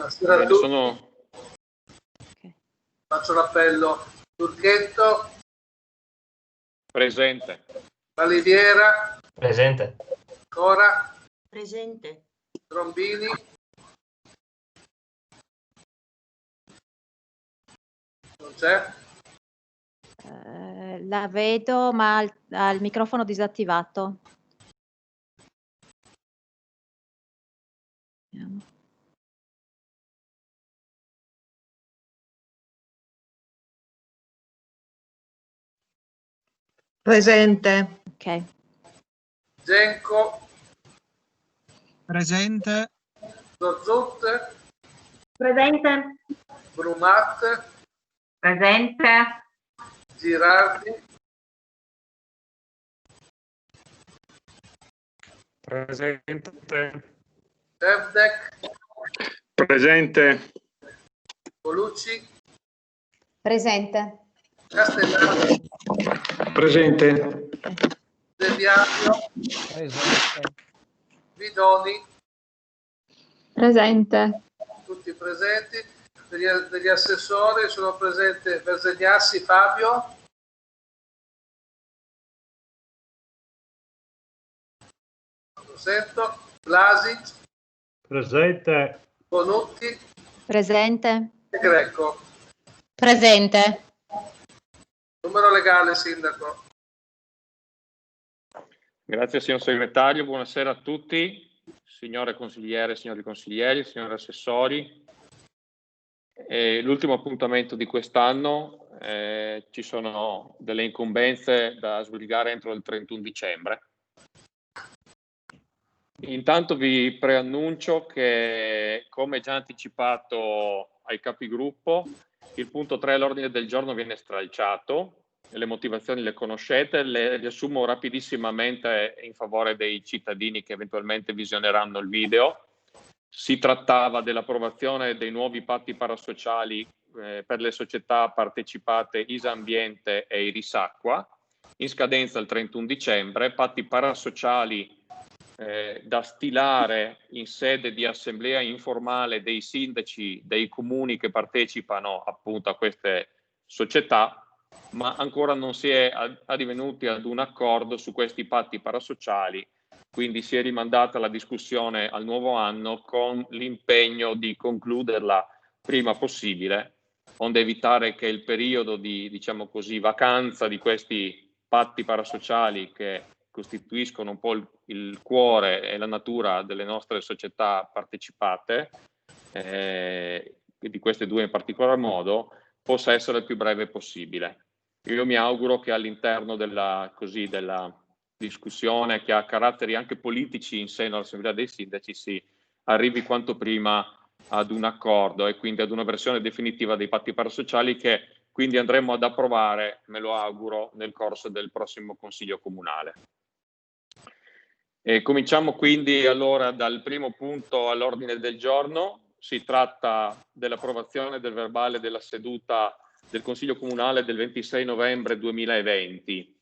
Buonasera a tutti. Okay. Faccio l'appello. Turchetto. Presente. Valiviera. Presente. Cora. Presente. Trombini. Non c'è? La vedo, ma ha il microfono disattivato. Vediamo. Presente. Ok. Genco. Presente. Zorzut. Presente. Brumat. Presente. Girardi. Presente. Tevdek. Presente. Colucci. Presente. Castellano. Presente. De Biagio. Presente. Vidoni. Presente. Tutti presenti. Degli assessori sono presenti Versegnassi Fabio. Non lo sento. Blasic. Presente. Bonucchi Presente. e Greco. Presente. Numero legale, Sindaco. Grazie signor segretario, buonasera a tutti, signore consigliere, signori consiglieri, signori assessori. L'ultimo appuntamento di quest'anno, ci sono delle incombenze da sbrigare entro il 31 dicembre. Intanto vi preannuncio che, come già anticipato ai capigruppo, il punto 3 all'ordine del giorno viene stralciato. Le motivazioni le conoscete, le riassumo rapidissimamente in favore dei cittadini che eventualmente visioneranno il video. Si trattava dell'approvazione dei nuovi patti parasociali per le società partecipate Isa Ambiente e Irisacqua, in scadenza il 31 dicembre, patti parasociali da stilare in sede di assemblea informale dei sindaci dei comuni che partecipano appunto a queste società, ma ancora non si è addivenuti ad un accordo su questi patti parasociali, quindi si è rimandata la discussione al nuovo anno con l'impegno di concluderla prima possibile, onde evitare che il periodo di, diciamo così, vacanza di questi patti parasociali che costituiscono un po' il cuore e la natura delle nostre società partecipate, di queste due in particolar modo, possa essere il più breve possibile. Io mi auguro che all'interno della discussione che ha caratteri anche politici in seno all'Assemblea dei Sindaci si arrivi quanto prima ad un accordo e quindi ad una versione definitiva dei patti parasociali che quindi andremo ad approvare, me lo auguro, nel corso del prossimo Consiglio Comunale. Cominciamo quindi allora dal primo punto all'ordine del giorno. Si tratta dell'approvazione del verbale della seduta del Consiglio Comunale del 26 novembre 2020.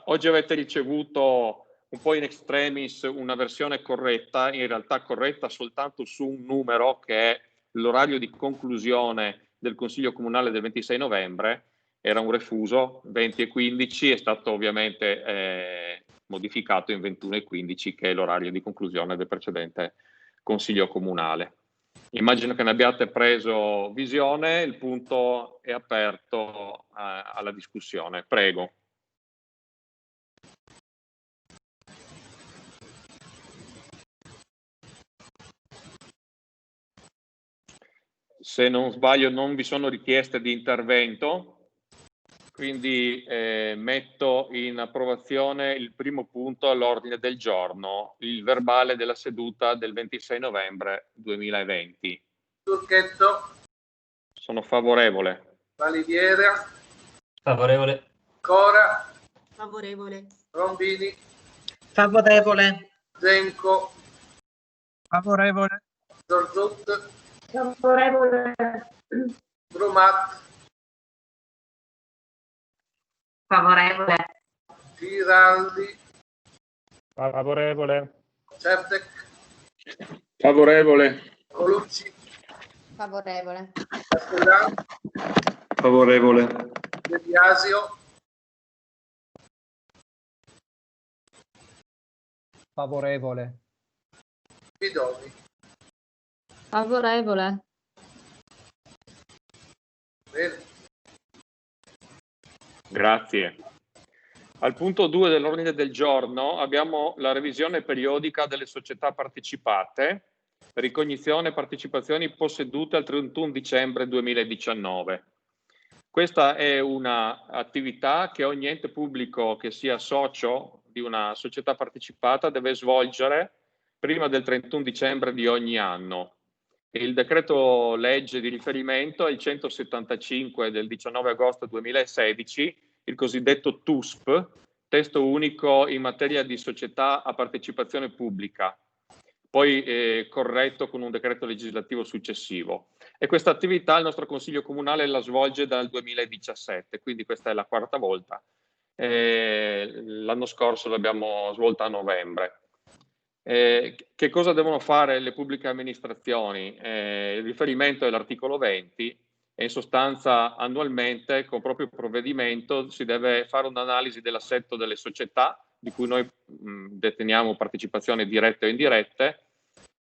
Oggi avete ricevuto un po' in extremis una versione corretta, in realtà corretta soltanto su un numero che è l'orario di conclusione del Consiglio Comunale del 26 novembre, era un refuso 20:15, è stato ovviamente modificato in 21:15 che è l'orario di conclusione del precedente Consiglio Comunale. Immagino che ne abbiate preso visione, il punto è aperto alla discussione. Prego. Se non sbaglio non vi sono richieste di intervento, quindi metto in approvazione il primo punto all'ordine del giorno, il verbale della seduta del 26 novembre 2020. Turchetto. Sono favorevole. Valiviera. Favorevole. Cora. Favorevole. Trombini. Favorevole. Genco. Favorevole. Zorzut. Favorevole. Brumat. Favorevole. Giraldi. Favorevole. Cevdek. Favorevole. Colucci, Favorevole. Castellan, Favorevole. De Biasio, Favorevole. Bidoni. Favorevole. Bene. Grazie. Al punto 2 dell'ordine del giorno abbiamo la revisione periodica delle società partecipate, ricognizione e partecipazioni possedute al 31 dicembre 2019. Questa è un'attività che ogni ente pubblico che sia socio di una società partecipata deve svolgere prima del 31 dicembre di ogni anno. Il decreto legge di riferimento è il 175 del 19 agosto 2016, il cosiddetto TUSP, testo unico in materia di società a partecipazione pubblica, poi corretto con un decreto legislativo successivo. E questa attività il nostro Consiglio Comunale la svolge dal 2017, quindi questa è la quarta volta. L'anno scorso l'abbiamo svolta a novembre. Che cosa devono fare le pubbliche amministrazioni? Il riferimento è l'articolo 20 e in sostanza annualmente con proprio provvedimento si deve fare un'analisi dell'assetto delle società di cui noi deteniamo partecipazioni dirette o indirette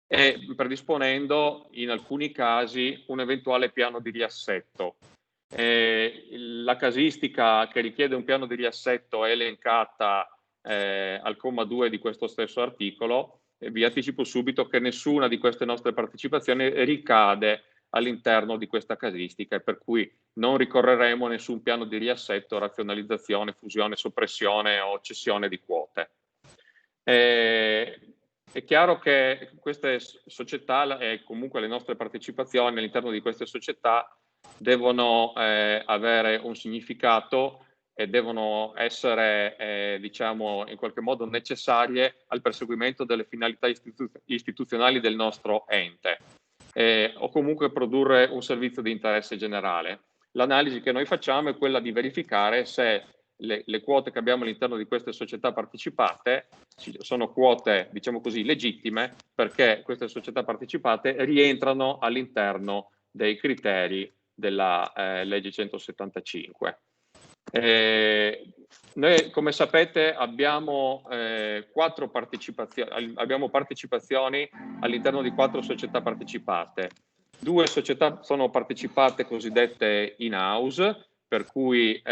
e predisponendo in alcuni casi un eventuale piano di riassetto. La casistica che richiede un piano di riassetto è elencata al comma 2 di questo stesso articolo e vi anticipo subito che nessuna di queste nostre partecipazioni ricade all'interno di questa casistica e per cui non ricorreremo a nessun piano di riassetto, razionalizzazione, fusione, soppressione o cessione di quote. È chiaro che queste società e comunque le nostre partecipazioni all'interno di queste società devono avere un significato e devono essere, diciamo, in qualche modo necessarie al perseguimento delle finalità istituzionali del nostro ente o comunque produrre un servizio di interesse generale. L'analisi che noi facciamo è quella di verificare se le quote che abbiamo all'interno di queste società partecipate sono quote, diciamo così, legittime perché queste società partecipate rientrano all'interno dei criteri della legge 175. Noi, come sapete, abbiamo partecipazioni all'interno di 4 società partecipate. 2 società sono partecipate cosiddette in-house, per cui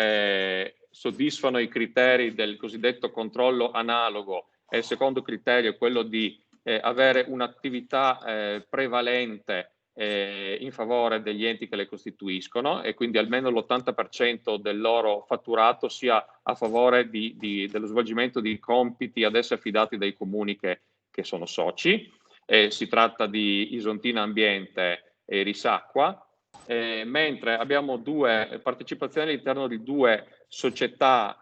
soddisfano i criteri del cosiddetto controllo analogo e il secondo criterio è quello di avere un'attività prevalente in favore degli enti che le costituiscono e quindi almeno l'80% del loro fatturato sia a favore dello svolgimento di compiti ad esse affidati dai comuni che sono soci. Si tratta di Isontina Ambiente e Risacqua, mentre abbiamo 2 partecipazioni all'interno di 2 società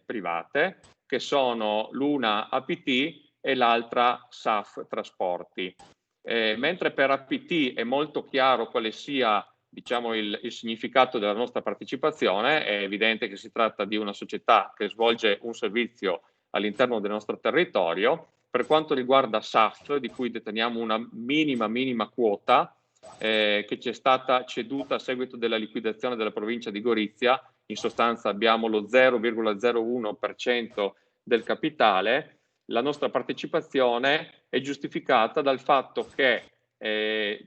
private che sono l'una APT e l'altra SAF Trasporti. Mentre per APT è molto chiaro quale sia, diciamo, il significato della nostra partecipazione, è evidente che si tratta di una società che svolge un servizio all'interno del nostro territorio. Per quanto riguarda SAF, di cui deteniamo una minima quota, che ci è stata ceduta a seguito della liquidazione della provincia di Gorizia, in sostanza abbiamo lo 0,01% del capitale. La nostra partecipazione è giustificata dal fatto che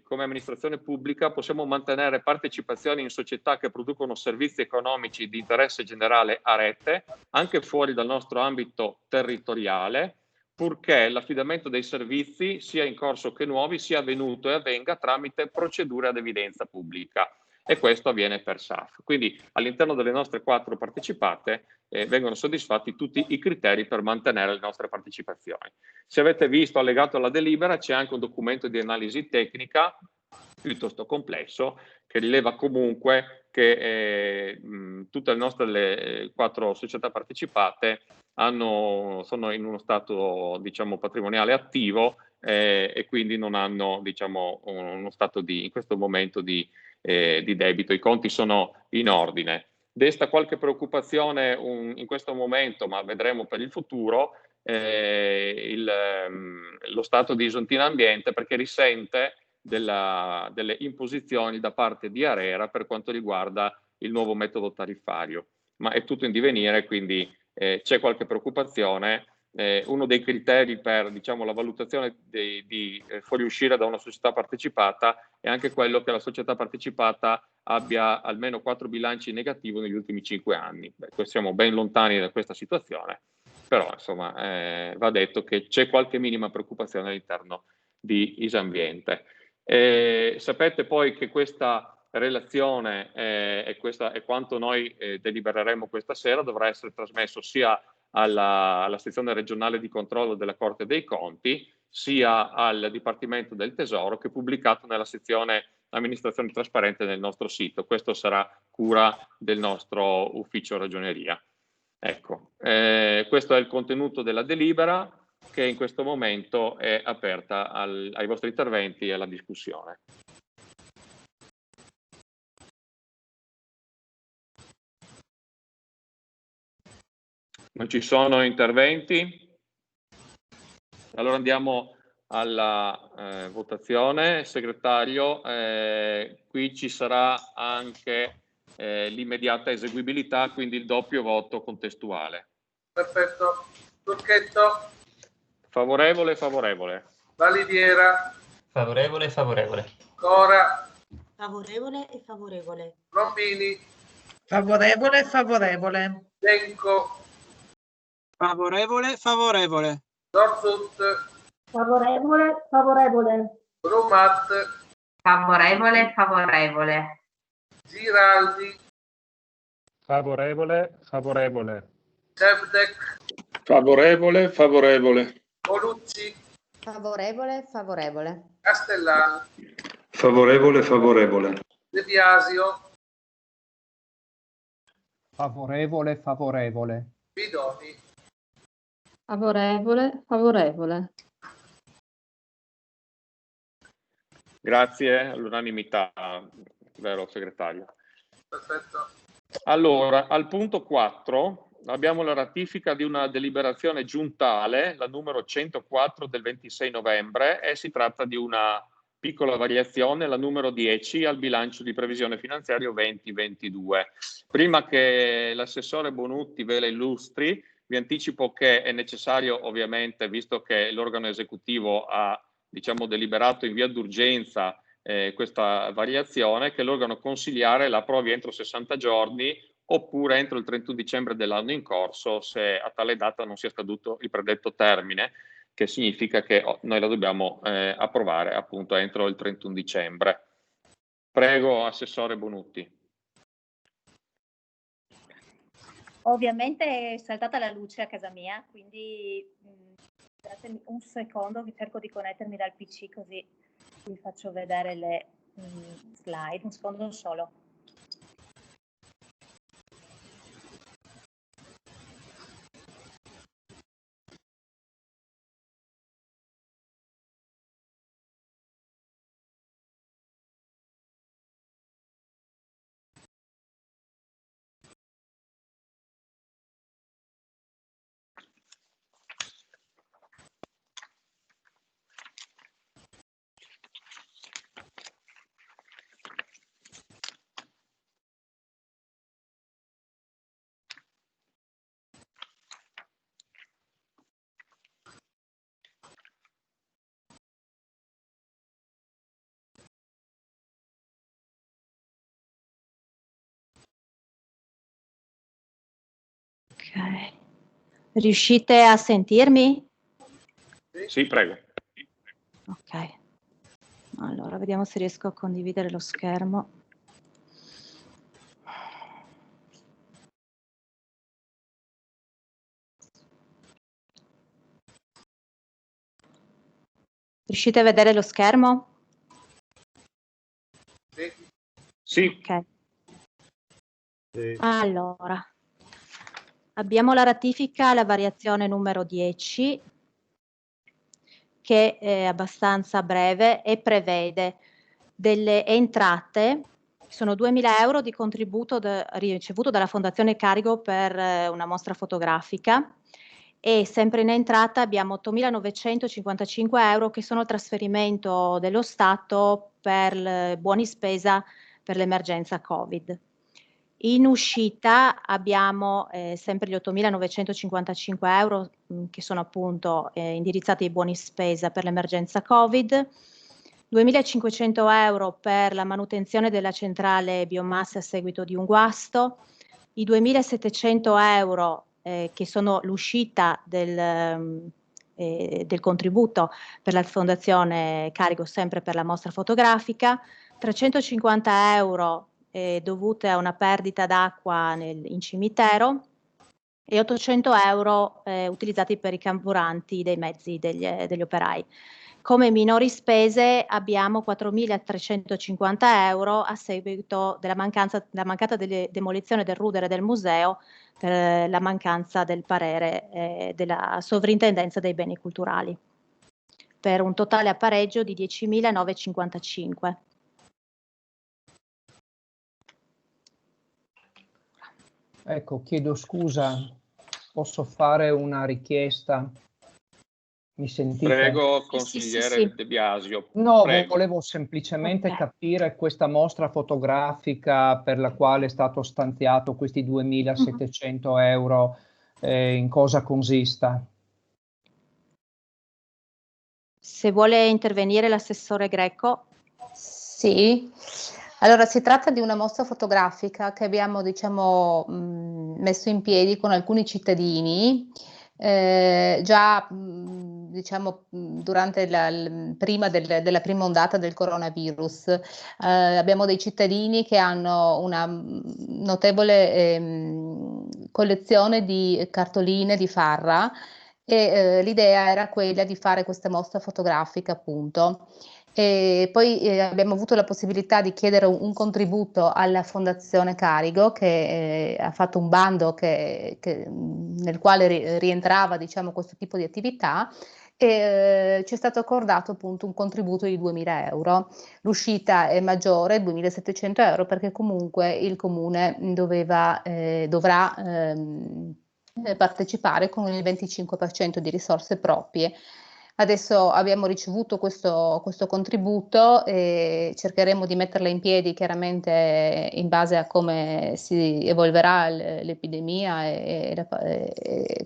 come amministrazione pubblica possiamo mantenere partecipazioni in società che producono servizi economici di interesse generale a rete, anche fuori dal nostro ambito territoriale, purché l'affidamento dei servizi, sia in corso che nuovi, sia avvenuto e avvenga tramite procedure ad evidenza pubblica. E questo avviene per SAF. Quindi all'interno delle nostre 4 partecipate vengono soddisfatti tutti i criteri per mantenere le nostre partecipazioni. Se avete visto allegato alla delibera c'è anche un documento di analisi tecnica piuttosto complesso che rileva comunque che tutte le nostre 4 società partecipate sono in uno stato, diciamo, patrimoniale attivo e quindi non hanno, diciamo, uno stato in questo momento di debito. I conti sono in ordine. Desta qualche preoccupazione in questo momento, ma vedremo per il futuro, lo stato di Isontina Ambiente perché risente delle imposizioni da parte di ARERA per quanto riguarda il nuovo metodo tariffario, ma è tutto in divenire, quindi c'è qualche preoccupazione. Uno dei criteri per, diciamo, la valutazione di fuoriuscire da una società partecipata è anche quello che la società partecipata abbia almeno 4 bilanci in negativo negli ultimi 5 anni. Beh, siamo ben lontani da questa situazione, però insomma va detto che c'è qualche minima preoccupazione all'interno di Isambiente. Sapete poi che questa relazione e quanto noi delibereremo questa sera dovrà essere trasmesso sia alla sezione regionale di controllo della Corte dei Conti, sia al Dipartimento del Tesoro, che è pubblicato nella sezione amministrazione trasparente nel nostro sito. Questo sarà cura del nostro ufficio ragioneria. Ecco, questo è il contenuto della delibera, che in questo momento è aperta ai vostri interventi e alla discussione. Non ci sono interventi? Allora andiamo alla votazione. Segretario, qui ci sarà anche l'immediata eseguibilità, quindi il doppio voto contestuale. Perfetto. Turchetto, Favorevole, favorevole. Validiera, Favorevole, favorevole. Cora, Favorevole e favorevole. Rombini, Favorevole, favorevole. Genco, Favorevole, favorevole. Dorsut, Favorevole, favorevole. Brumat, Favorevole, favorevole. Giraldi, Favorevole, favorevole. Cevdec, Favorevole, favorevole. Colucci, Favorevole, favorevole. Castellano, Favorevole, favorevole. De Biasio, Favorevole, favorevole. Bidoni. Favorevole, favorevole. Grazie all'unanimità, vero segretario? Perfetto. Allora, al punto 4 abbiamo la ratifica di una deliberazione giuntale, la numero 104 del 26 novembre, e si tratta di una piccola variazione, la numero 10, al bilancio di previsione finanziario 2022. Prima che l'assessore Bonutti ve la illustri, vi anticipo che è necessario, ovviamente, visto che l'organo esecutivo ha, diciamo, deliberato in via d'urgenza questa variazione, che l'organo consiliare la approvi entro 60 giorni oppure entro il 31 dicembre dell'anno in corso, se a tale data non sia scaduto il predetto termine, che significa che noi la dobbiamo approvare appunto entro il 31 dicembre. Prego, Assessore Bonutti. Ovviamente è saltata la luce a casa mia, quindi datemi un secondo che cerco di connettermi dal PC, così vi faccio vedere le slide. Un secondo solo. Ok. Riuscite a sentirmi? Sì, prego. Ok. Allora, vediamo se riesco a condividere lo schermo. Riuscite a vedere lo schermo? Sì. Ok. Allora, abbiamo la ratifica alla variazione numero 10, che è abbastanza breve e prevede delle entrate. Sono 2.000 euro di contributo ricevuto dalla Fondazione Carigo per una mostra fotografica, e sempre in entrata abbiamo 8.955 euro che sono il trasferimento dello Stato per buoni spesa per l'emergenza Covid. In uscita abbiamo sempre gli 8.955 euro che sono appunto indirizzati ai buoni spesa per l'emergenza Covid, 2.500 euro per la manutenzione della centrale biomasse a seguito di un guasto, i 2.700 euro che sono l'uscita del contributo per la Fondazione Carigo sempre per la mostra fotografica, 350 euro dovute a una perdita d'acqua in cimitero e 800 euro utilizzati per i carburanti dei mezzi degli operai. Come minori spese abbiamo 4.350 euro a seguito della mancata demolizione del rudere del museo per la mancanza del parere della sovrintendenza dei beni culturali, per un totale a pareggio di 10.955. Ecco, chiedo scusa, posso fare una richiesta? Mi sentite? Prego, consigliere Sì. De Biasio. No, Prego. volevo semplicemente capire questa mostra fotografica per la quale è stato stanziato questi 2.700 euro, in cosa consista? Se vuole intervenire l'assessore Greco. Sì, allora si tratta di una mostra fotografica che abbiamo, diciamo, messo in piedi con alcuni cittadini già, diciamo, durante prima della prima ondata del coronavirus. Abbiamo dei cittadini che hanno una notevole collezione di cartoline di farra e l'idea era quella di fare questa mostra fotografica, appunto. E poi abbiamo avuto la possibilità di chiedere un contributo alla Fondazione Carigo che ha fatto un bando nel quale rientrava, diciamo, questo tipo di attività e ci è stato accordato appunto un contributo di 2.000 euro. L'uscita è maggiore, 2.700 euro, perché comunque il Comune dovrà partecipare con il 25% di risorse proprie. Adesso abbiamo ricevuto questo contributo e cercheremo di metterla in piedi chiaramente in base a come si evolverà l'epidemia e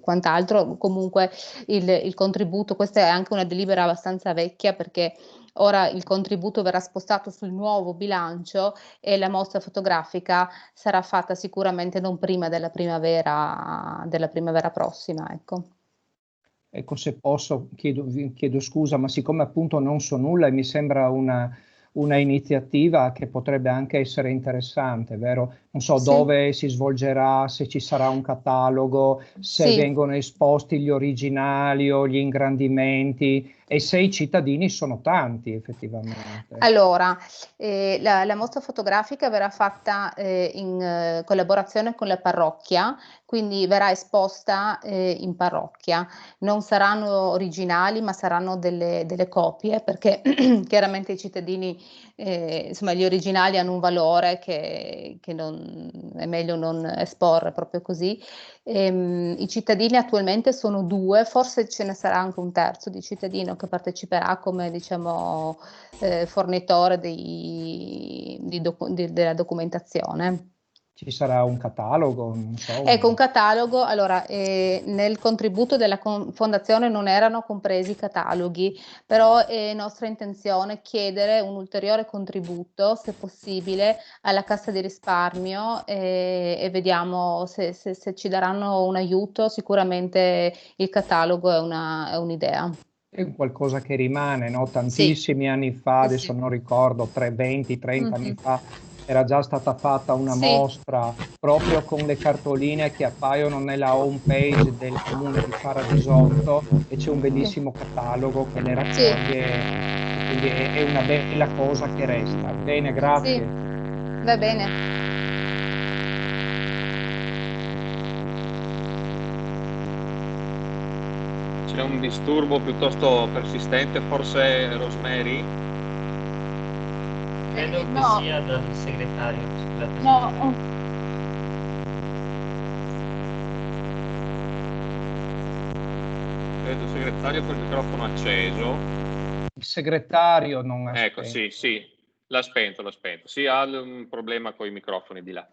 quant'altro. Comunque il contributo, questa è anche una delibera abbastanza vecchia perché ora il contributo verrà spostato sul nuovo bilancio e la mostra fotografica sarà fatta sicuramente non prima della primavera prossima, ecco. Ecco, se posso, chiedo scusa, ma siccome appunto non so nulla e mi sembra una iniziativa che potrebbe anche essere interessante, vero? Non so dove si svolgerà, se ci sarà un catalogo, se vengono esposti gli originali o gli ingrandimenti e se i cittadini sono tanti effettivamente. Allora, la mostra fotografica verrà fatta in collaborazione con la parrocchia, quindi verrà esposta in parrocchia. Non saranno originali, ma saranno delle copie, perché chiaramente i cittadini, insomma, gli originali hanno un valore che è meglio non esporre proprio così. I cittadini attualmente sono 2, forse ce ne sarà anche un terzo di cittadino che parteciperà come, diciamo, fornitore della documentazione. Ci sarà un catalogo? Non so. Ecco, un catalogo. Allora, nel contributo della Fondazione non erano compresi i cataloghi, però è nostra intenzione chiedere un ulteriore contributo, se possibile, alla Cassa di Risparmio e vediamo se ci daranno un aiuto. Sicuramente il catalogo è un'idea. È qualcosa che rimane, no? Tantissimi anni fa, adesso non ricordo, 20-30 anni fa, era già stata fatta una mostra proprio con le cartoline che appaiono nella home page del comune di Paradisotto e c'è un bellissimo catalogo che le raccoglie, quindi è una bella cosa che resta. Bene, grazie. Sì, va bene. C'è un disturbo piuttosto persistente, forse Rosemary? Credo che no. sia dal segretario. Scusate. No. vedo il segretario con il microfono acceso. Il segretario non ha Ecco, spento. sì, l'ha spento. Sì, ha un problema con i microfoni di là.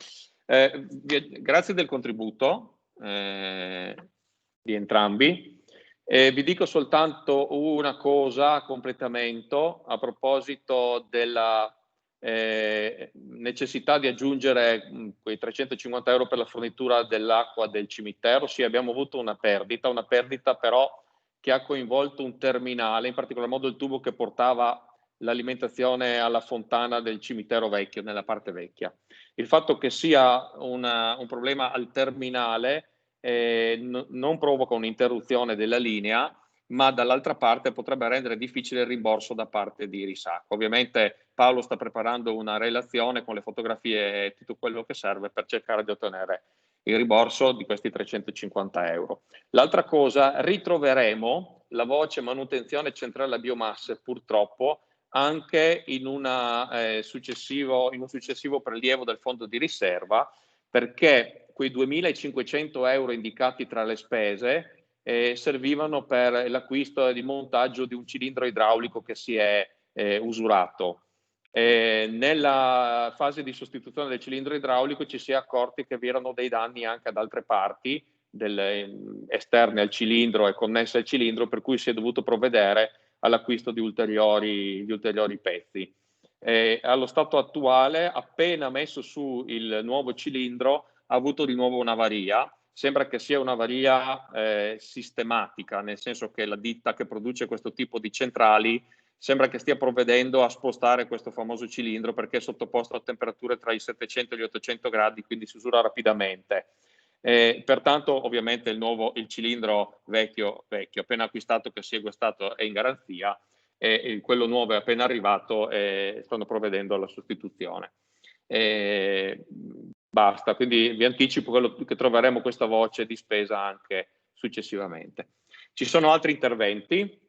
Grazie del contributo di entrambi. Vi dico soltanto una cosa a completamento a proposito della necessità di aggiungere quei 350 euro per la fornitura dell'acqua del cimitero. Sì, abbiamo avuto una perdita però che ha coinvolto un terminale, in particolar modo il tubo che portava l'alimentazione alla fontana del cimitero vecchio, nella parte vecchia. Il fatto che sia un problema al terminale non provoca un'interruzione della linea, ma dall'altra parte potrebbe rendere difficile il rimborso da parte di Risacqua. Ovviamente Paolo sta preparando una relazione con le fotografie e tutto quello che serve per cercare di ottenere il rimborso di questi 350 euro. L'altra cosa, ritroveremo la voce manutenzione centrale a biomasse purtroppo anche in un successivo prelievo del fondo di riserva, perché quei 2.500 euro indicati tra le spese servivano per l'acquisto e il montaggio di un cilindro idraulico che si è usurato. Nella fase di sostituzione del cilindro idraulico ci si è accorti che vi erano dei danni anche ad altre parti esterne al cilindro e connesse al cilindro, per cui si è dovuto provvedere all'acquisto di ulteriori pezzi. Allo stato attuale, appena messo su il nuovo cilindro, ha avuto di nuovo un'avaria. Sembra che sia un'avaria sistematica, nel senso che la ditta che produce questo tipo di centrali sembra che stia provvedendo a spostare questo famoso cilindro perché è sottoposto a temperature tra i 700 e gli 800 gradi, quindi si usura rapidamente. Pertanto ovviamente il cilindro vecchio appena acquistato, che si è guastato, è in garanzia, e quello nuovo è appena arrivato e stanno provvedendo alla sostituzione. Basta, quindi vi anticipo che troveremo questa voce di spesa anche successivamente. Ci sono altri interventi?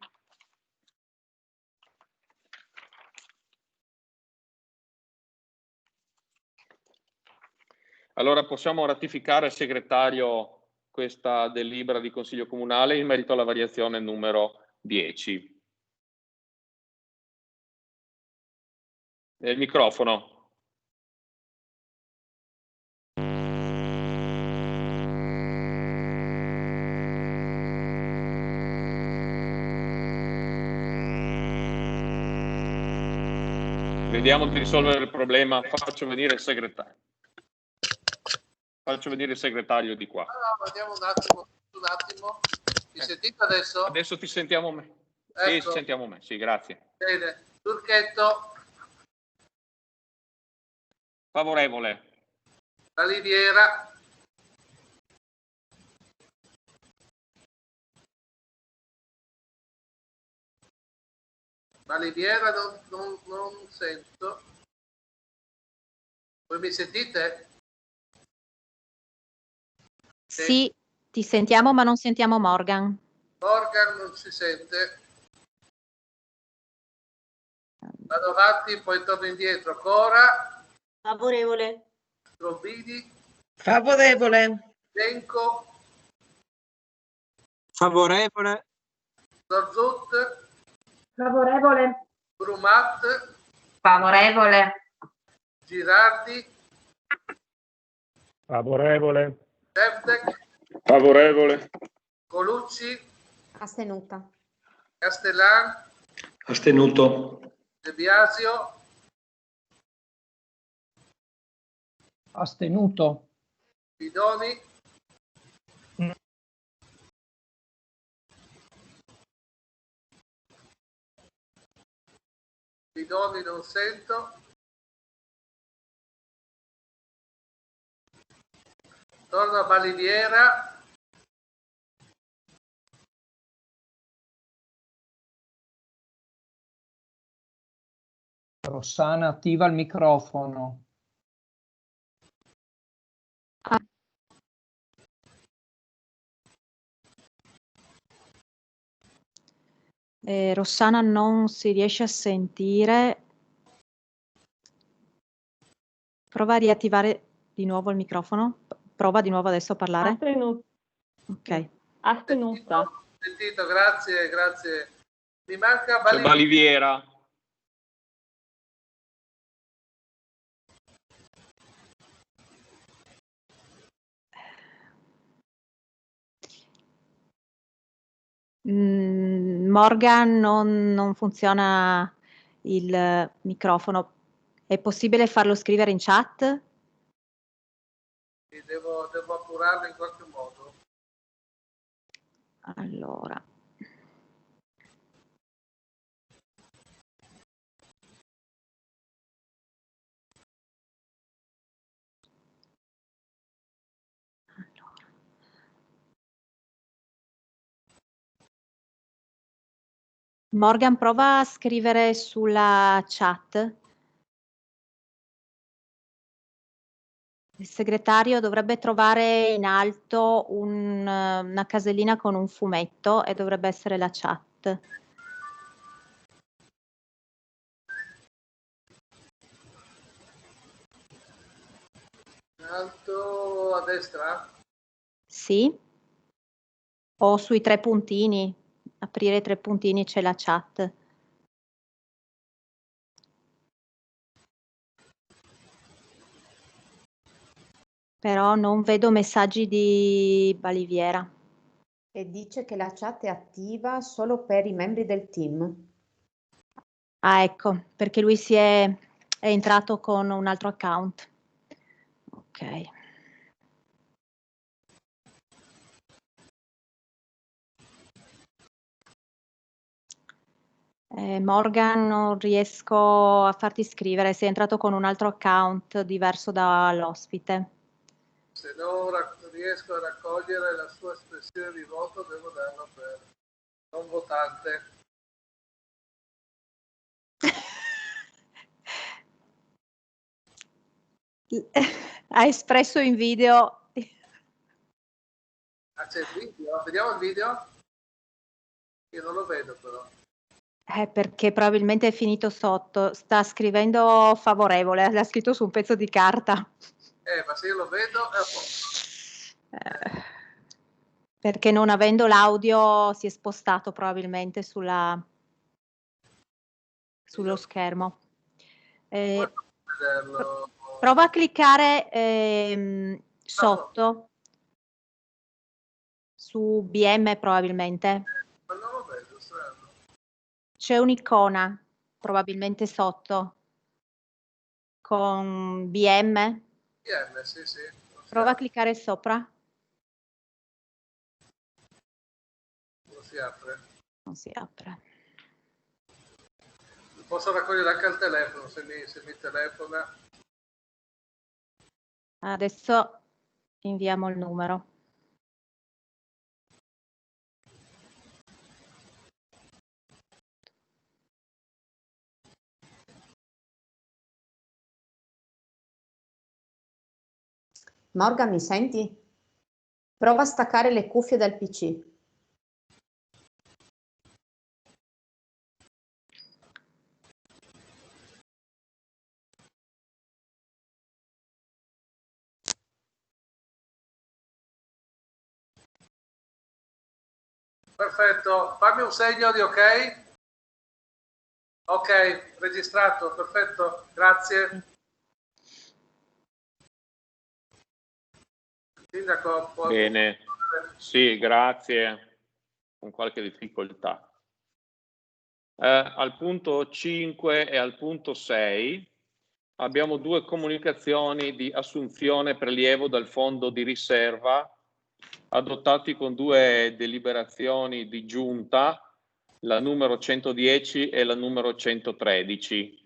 Allora possiamo ratificare al segretario questa delibera di Consiglio Comunale in merito alla variazione numero 10. Il microfono. Vediamo di risolvere il problema. Faccio venire il segretario. Di qua. Allora, vediamo un attimo. Mi sentite adesso? Adesso ti sentiamo me. Ecco. Sì, sentiamo me. Sì, grazie. Bene. Turchetto. Favorevole. Baliviera. Baliviera non sento. Voi mi sentite? Sì, ti sentiamo ma non sentiamo Morgan. Morgan non si sente. Vado avanti, poi torno indietro. Cora. Favorevole. Trombini. Favorevole. Genco. Favorevole. Zorzut. Favorevole. Brumat. Favorevole. Girardi. Favorevole. Septec. Favorevole. Colucci. Astenuta. Castellan. Astenuto. De Biasio. Astenuto. Bidoni. Bidoni non sento. Torno a Baliviera. Rossana, attiva il microfono. Rossana non si riesce a sentire. Prova a riattivare di nuovo il microfono. Prova di nuovo adesso a parlare. Astenuta. Ok. Astenuta. Sentito, grazie, grazie. Mi manca C'è Baliviera. Morgan, non funziona il microfono. È possibile farlo scrivere in chat? Sì, devo appurarlo in qualche modo. Allora. Morgan, prova a scrivere sulla chat. Il segretario dovrebbe trovare in alto una casellina con un fumetto e dovrebbe essere la chat. In alto a destra? Sì. O sui 3 puntini. Aprire i 3 puntini, c'è la chat. Però non vedo messaggi di Baliviera. E dice che la chat è attiva solo per i membri del team. Ah, ecco, perché lui è entrato con un altro account. Ok. Morgan, non riesco a farti scrivere, sei entrato con un altro account diverso dall'ospite. Se non riesco a raccogliere la sua espressione di voto, devo darlo per non votante. Ha espresso in video. Ah, c'è il video? Vediamo il video? Io non lo vedo però. Perché probabilmente è finito sotto. Sta scrivendo favorevole, l'ha scritto su un pezzo di carta. Ma se io lo vedo è a posto. Perché non avendo l'audio si è spostato probabilmente sullo schermo. Vederlo. Prova a cliccare sotto su BM probabilmente. Ma non lo vedo, strano. C'è un'icona probabilmente sotto con BM. BM, sì, sì. Prova a cliccare sopra. Non si apre. Non si apre. Posso raccogliere anche al telefono se mi telefona. Adesso inviamo il numero. Morgan, mi senti? Prova a staccare le cuffie dal PC. Perfetto, fammi un segno di ok. Ok, registrato, perfetto, grazie. Sindaco, Bene, sì, grazie, con qualche difficoltà. Al punto 5 e al punto 6 abbiamo 2 comunicazioni di assunzione e prelievo dal fondo di riserva adottati con 2 deliberazioni di giunta, la numero 110 e la numero 113.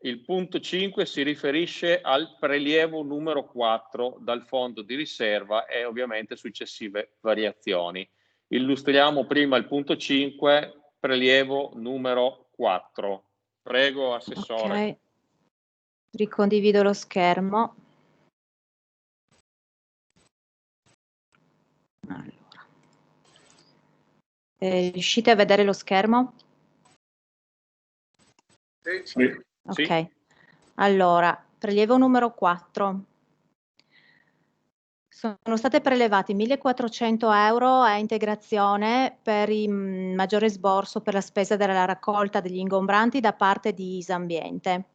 Il punto 5 si riferisce al prelievo numero 4 dal fondo di riserva e ovviamente successive variazioni. Illustriamo prima il punto 5, prelievo numero 4. Prego, Assessore. Ok, ricondivido lo schermo. Allora. Riuscite a vedere lo schermo? Sì. Ok, sì. allora, prelievo numero 4. Sono state prelevati 1.400 euro a integrazione per il maggiore esborso per la spesa della raccolta degli ingombranti da parte di Isambiente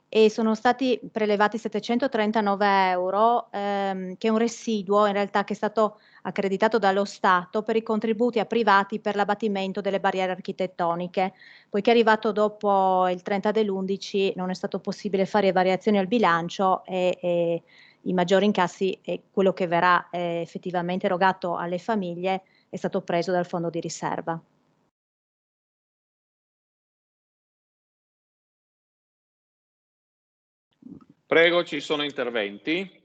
e sono stati prelevati 739 euro, che è un residuo in realtà che è stato accreditato dallo Stato per i contributi a privati per l'abbattimento delle barriere architettoniche. Poiché è arrivato dopo il 30 dell'11 non è stato possibile fare variazioni al bilancio e i maggiori incassi e quello che verrà effettivamente erogato alle famiglie è stato preso dal fondo di riserva. Prego, ci sono interventi?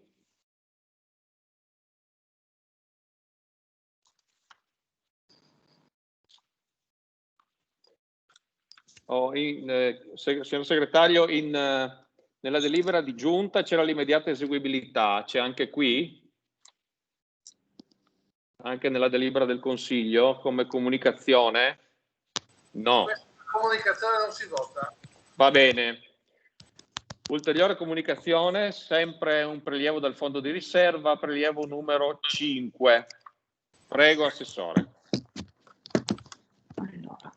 Signor segretario, nella delibera di giunta c'era l'immediata eseguibilità, c'è anche qui? Anche nella delibera del Consiglio come comunicazione? No. Questa comunicazione non si vota. Va bene. Ulteriore comunicazione, sempre un prelievo dal fondo di riserva, prelievo numero 5. Prego, Assessore. Allora,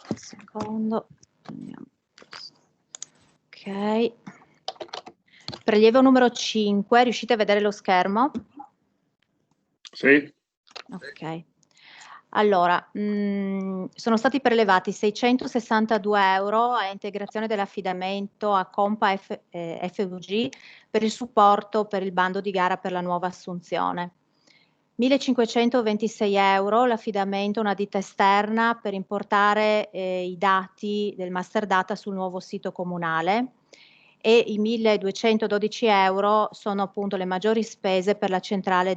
un secondo. Ok. Prelievo numero 5, riuscite a vedere lo schermo? Sì. Ok. Allora, sono stati prelevati 662 euro a integrazione dell'affidamento a Compa FVG per il supporto per il bando di gara per la nuova assunzione. 1.526 euro l'affidamento a una ditta esterna per importare i dati del master data sul nuovo sito comunale e i 1.212 euro sono appunto le maggiori spese per la centrale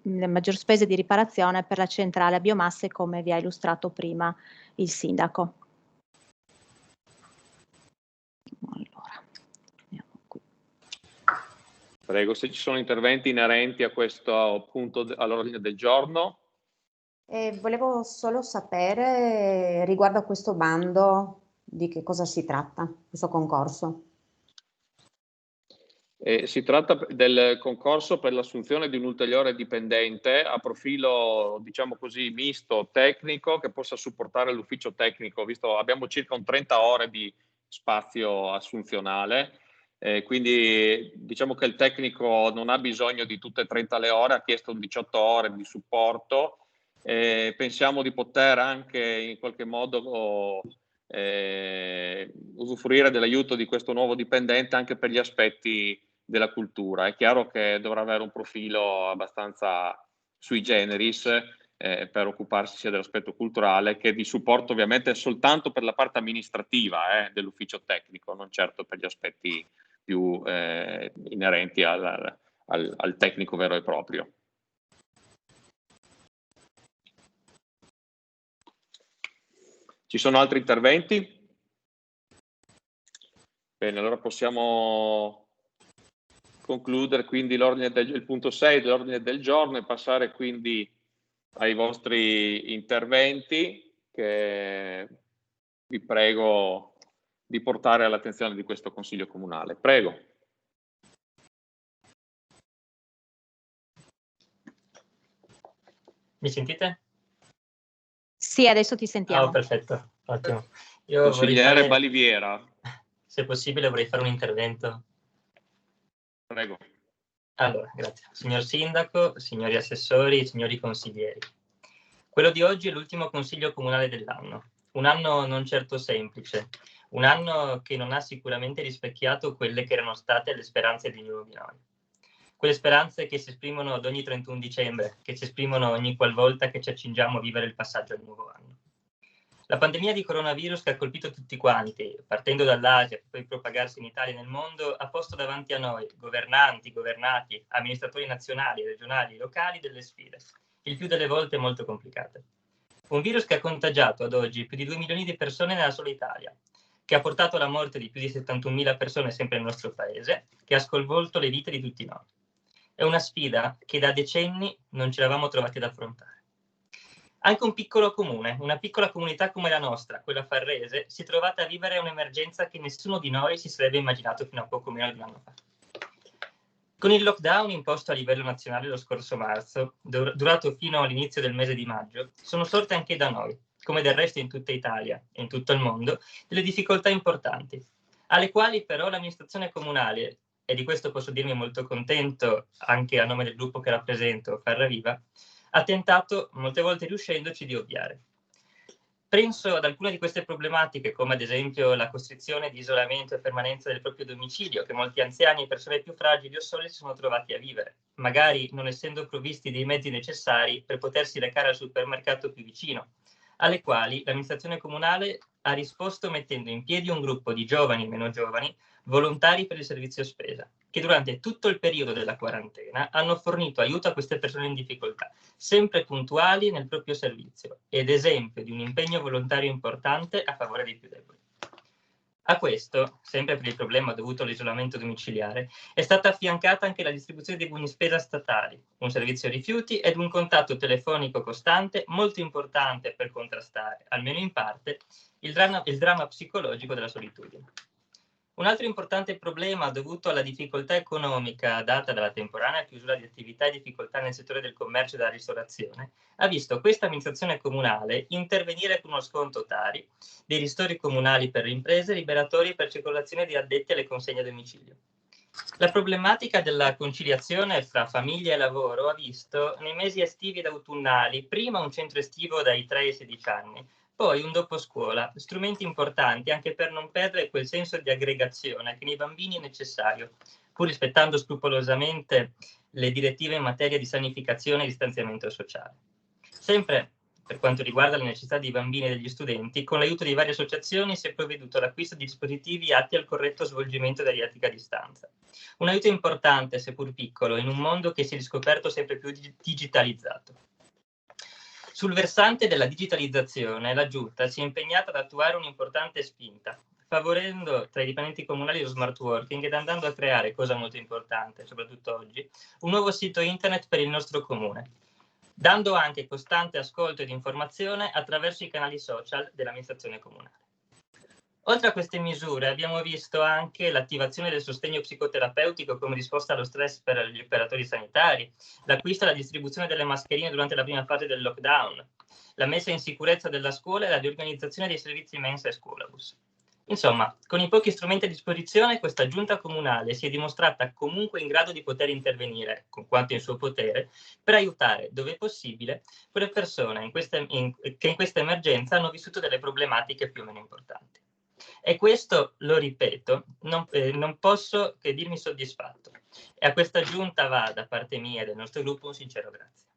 le maggiori spese di riparazione per la centrale a biomasse come vi ha illustrato prima il sindaco. Allora, andiamo qui. Prego, se ci sono interventi inerenti a questo punto all'ordine del giorno. Volevo solo sapere riguardo a questo bando di che cosa si tratta, questo concorso. Si tratta del concorso per l'assunzione di un ulteriore dipendente a profilo, diciamo così, misto tecnico che possa supportare l'ufficio tecnico, visto abbiamo circa un 30 ore di spazio assunzionale, quindi diciamo che il tecnico non ha bisogno di tutte e 30 le ore, ha chiesto 18 ore di supporto. Pensiamo di poter anche in qualche modo usufruire dell'aiuto di questo nuovo dipendente anche per gli aspetti della cultura. È chiaro che dovrà avere un profilo abbastanza sui generis per occuparsi sia dell'aspetto culturale che di supporto ovviamente soltanto per la parte amministrativa dell'ufficio tecnico, non certo per gli aspetti più inerenti al tecnico vero e proprio. Ci sono altri interventi? Bene, allora possiamo concludere quindi il punto 6 dell'ordine del giorno e passare quindi ai vostri interventi che vi prego di portare all'attenzione di questo Consiglio Comunale. Prego. Mi sentite? Sì, adesso ti sentiamo. Oh, perfetto, ottimo. Io Consigliere Baliviera. Se possibile vorrei fare un intervento. Prego. Allora, grazie. Signor Sindaco, signori assessori, signori consiglieri. Quello di oggi è l'ultimo Consiglio Comunale dell'anno. Un anno non certo semplice, un anno che non ha sicuramente rispecchiato quelle che erano state le speranze di ognuno di noi. Quelle speranze che si esprimono ad ogni 31 dicembre, che si esprimono ogni qualvolta che ci accingiamo a vivere il passaggio al nuovo anno. La pandemia di coronavirus che ha colpito tutti quanti, partendo dall'Asia per poi propagarsi in Italia e nel mondo, ha posto davanti a noi, governanti, governati, amministratori nazionali, regionali, locali, delle sfide, il più delle volte molto complicate. Un virus che ha contagiato ad oggi più di 2 milioni di persone nella sola Italia, che ha portato alla morte di più di 71.000 persone sempre nel nostro paese, che ha sconvolto le vite di tutti noi. È una sfida che da decenni non ci eravamo trovati ad affrontare. Anche un piccolo comune, una piccola comunità come la nostra, quella farrese, si è trovata a vivere un'emergenza che nessuno di noi si sarebbe immaginato fino a poco meno di un anno fa. Con il lockdown imposto a livello nazionale lo scorso marzo, durato fino all'inizio del mese di maggio, sono sorte anche da noi, come del resto in tutta Italia e in tutto il mondo, delle difficoltà importanti, alle quali però l'amministrazione comunale, e di questo posso dirmi molto contento anche a nome del gruppo che rappresento, Farra Viva, ha tentato, molte volte riuscendoci, di ovviare. Penso ad alcune di queste problematiche, come ad esempio la costrizione di isolamento e permanenza del proprio domicilio, che molti anziani e persone più fragili o sole si sono trovati a vivere, magari non essendo provvisti dei mezzi necessari per potersi recare al supermercato più vicino, alle quali l'amministrazione comunale ha risposto mettendo in piedi un gruppo di giovani e meno giovani volontari per il servizio spesa, che durante tutto il periodo della quarantena hanno fornito aiuto a queste persone in difficoltà, sempre puntuali nel proprio servizio ed esempio di un impegno volontario importante a favore dei più deboli. A questo, sempre per il problema dovuto all'isolamento domiciliare, è stata affiancata anche la distribuzione dei buoni spesa statali, un servizio rifiuti ed un contatto telefonico costante molto importante per contrastare, almeno in parte, il dramma psicologico della solitudine. Un altro importante problema dovuto alla difficoltà economica data dalla temporanea chiusura di attività e difficoltà nel settore del commercio e della ristorazione ha visto questa amministrazione comunale intervenire con uno sconto Tari, dei ristori comunali per le imprese, liberatori per circolazione di addetti alle consegne a domicilio. La problematica della conciliazione fra famiglia e lavoro ha visto nei mesi estivi ed autunnali prima un centro estivo dai 3 ai 16 anni, poi un dopo scuola, strumenti importanti anche per non perdere quel senso di aggregazione che nei bambini è necessario, pur rispettando scrupolosamente le direttive in materia di sanificazione e distanziamento sociale. Sempre per quanto riguarda le necessità dei bambini e degli studenti, con l'aiuto di varie associazioni si è provveduto all'acquisto di dispositivi atti al corretto svolgimento della didattica a distanza. Un aiuto importante, seppur piccolo, in un mondo che si è riscoperto sempre più digitalizzato. Sul versante della digitalizzazione, la Giunta si è impegnata ad attuare un'importante spinta, favorendo tra i dipendenti comunali lo smart working ed andando a creare, cosa molto importante, soprattutto oggi, un nuovo sito internet per il nostro comune, dando anche costante ascolto ed informazione attraverso i canali social dell'amministrazione comunale. Oltre a queste misure abbiamo visto anche l'attivazione del sostegno psicoterapeutico come risposta allo stress per gli operatori sanitari, l'acquisto e la distribuzione delle mascherine durante la prima fase del lockdown, la messa in sicurezza della scuola e la riorganizzazione dei servizi mensa e scuolabus. Insomma, con i pochi strumenti a disposizione, questa giunta comunale si è dimostrata comunque in grado di poter intervenire, con quanto in suo potere, per aiutare, dove possibile, quelle persone che in questa emergenza hanno vissuto delle problematiche più o meno importanti. E questo, lo ripeto, non posso che dirmi soddisfatto. E a questa giunta va, da parte mia e del nostro gruppo, un sincero grazie.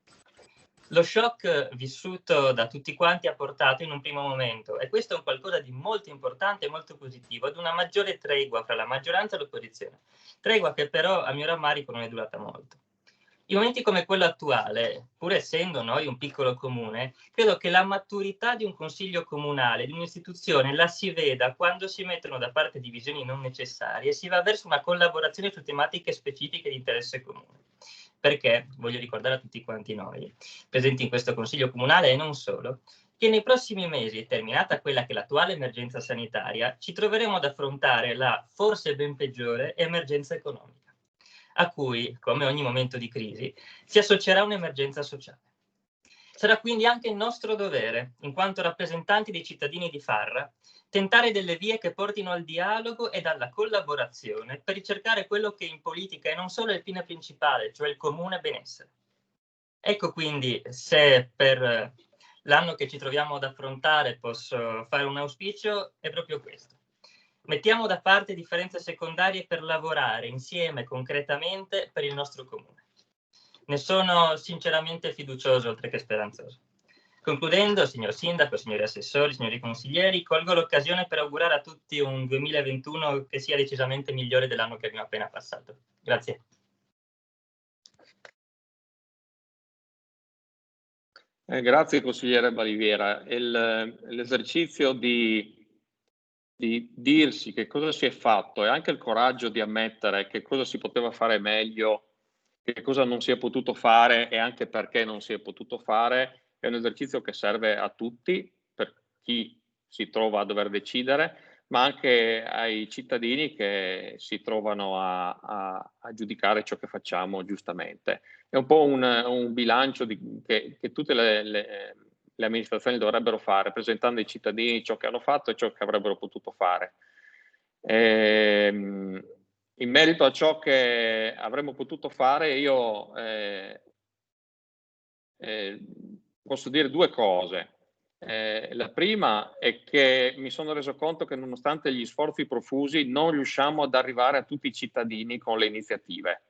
Lo shock vissuto da tutti quanti ha portato in un primo momento, e questo è un qualcosa di molto importante e molto positivo, ad una maggiore tregua fra la maggioranza e l'opposizione. Tregua che però, a mio rammarico, non è durata molto. In momenti come quello attuale, pur essendo noi un piccolo comune, credo che la maturità di un consiglio comunale, di un'istituzione, la si veda quando si mettono da parte divisioni non necessarie e si va verso una collaborazione su tematiche specifiche di interesse comune. Perché, voglio ricordare a tutti quanti noi, presenti in questo consiglio comunale e non solo, che nei prossimi mesi, terminata quella che è l'attuale emergenza sanitaria, ci troveremo ad affrontare la forse ben peggiore emergenza economica, a cui, come ogni momento di crisi, si associerà un'emergenza sociale. Sarà quindi anche il nostro dovere, in quanto rappresentanti dei cittadini di Farra, tentare delle vie che portino al dialogo ed alla collaborazione per ricercare quello che in politica è non solo il fine principale, cioè il comune benessere. Ecco quindi, se per l'anno che ci troviamo ad affrontare posso fare un auspicio, è proprio questo. Mettiamo da parte differenze secondarie per lavorare insieme concretamente per il nostro comune. Ne sono sinceramente fiducioso oltre che speranzoso. Concludendo, signor Sindaco, signori assessori, signori consiglieri, colgo l'occasione per augurare a tutti un 2021 che sia decisamente migliore dell'anno che abbiamo appena passato. Grazie. Grazie consigliere Baliviera. L'esercizio di dirsi che cosa si è fatto e anche il coraggio di ammettere che cosa si poteva fare meglio, che cosa non si è potuto fare e anche perché non si è potuto fare, è un esercizio che serve a tutti, per chi si trova a dover decidere, ma anche ai cittadini che si trovano a giudicare ciò che facciamo giustamente. È un po' un bilancio che tutte le amministrazioni dovrebbero fare, presentando ai cittadini ciò che hanno fatto e ciò che avrebbero potuto fare. In merito a ciò che avremmo potuto fare, io posso dire due cose. La prima è che mi sono reso conto che nonostante gli sforzi profusi non riusciamo ad arrivare a tutti i cittadini con le iniziative.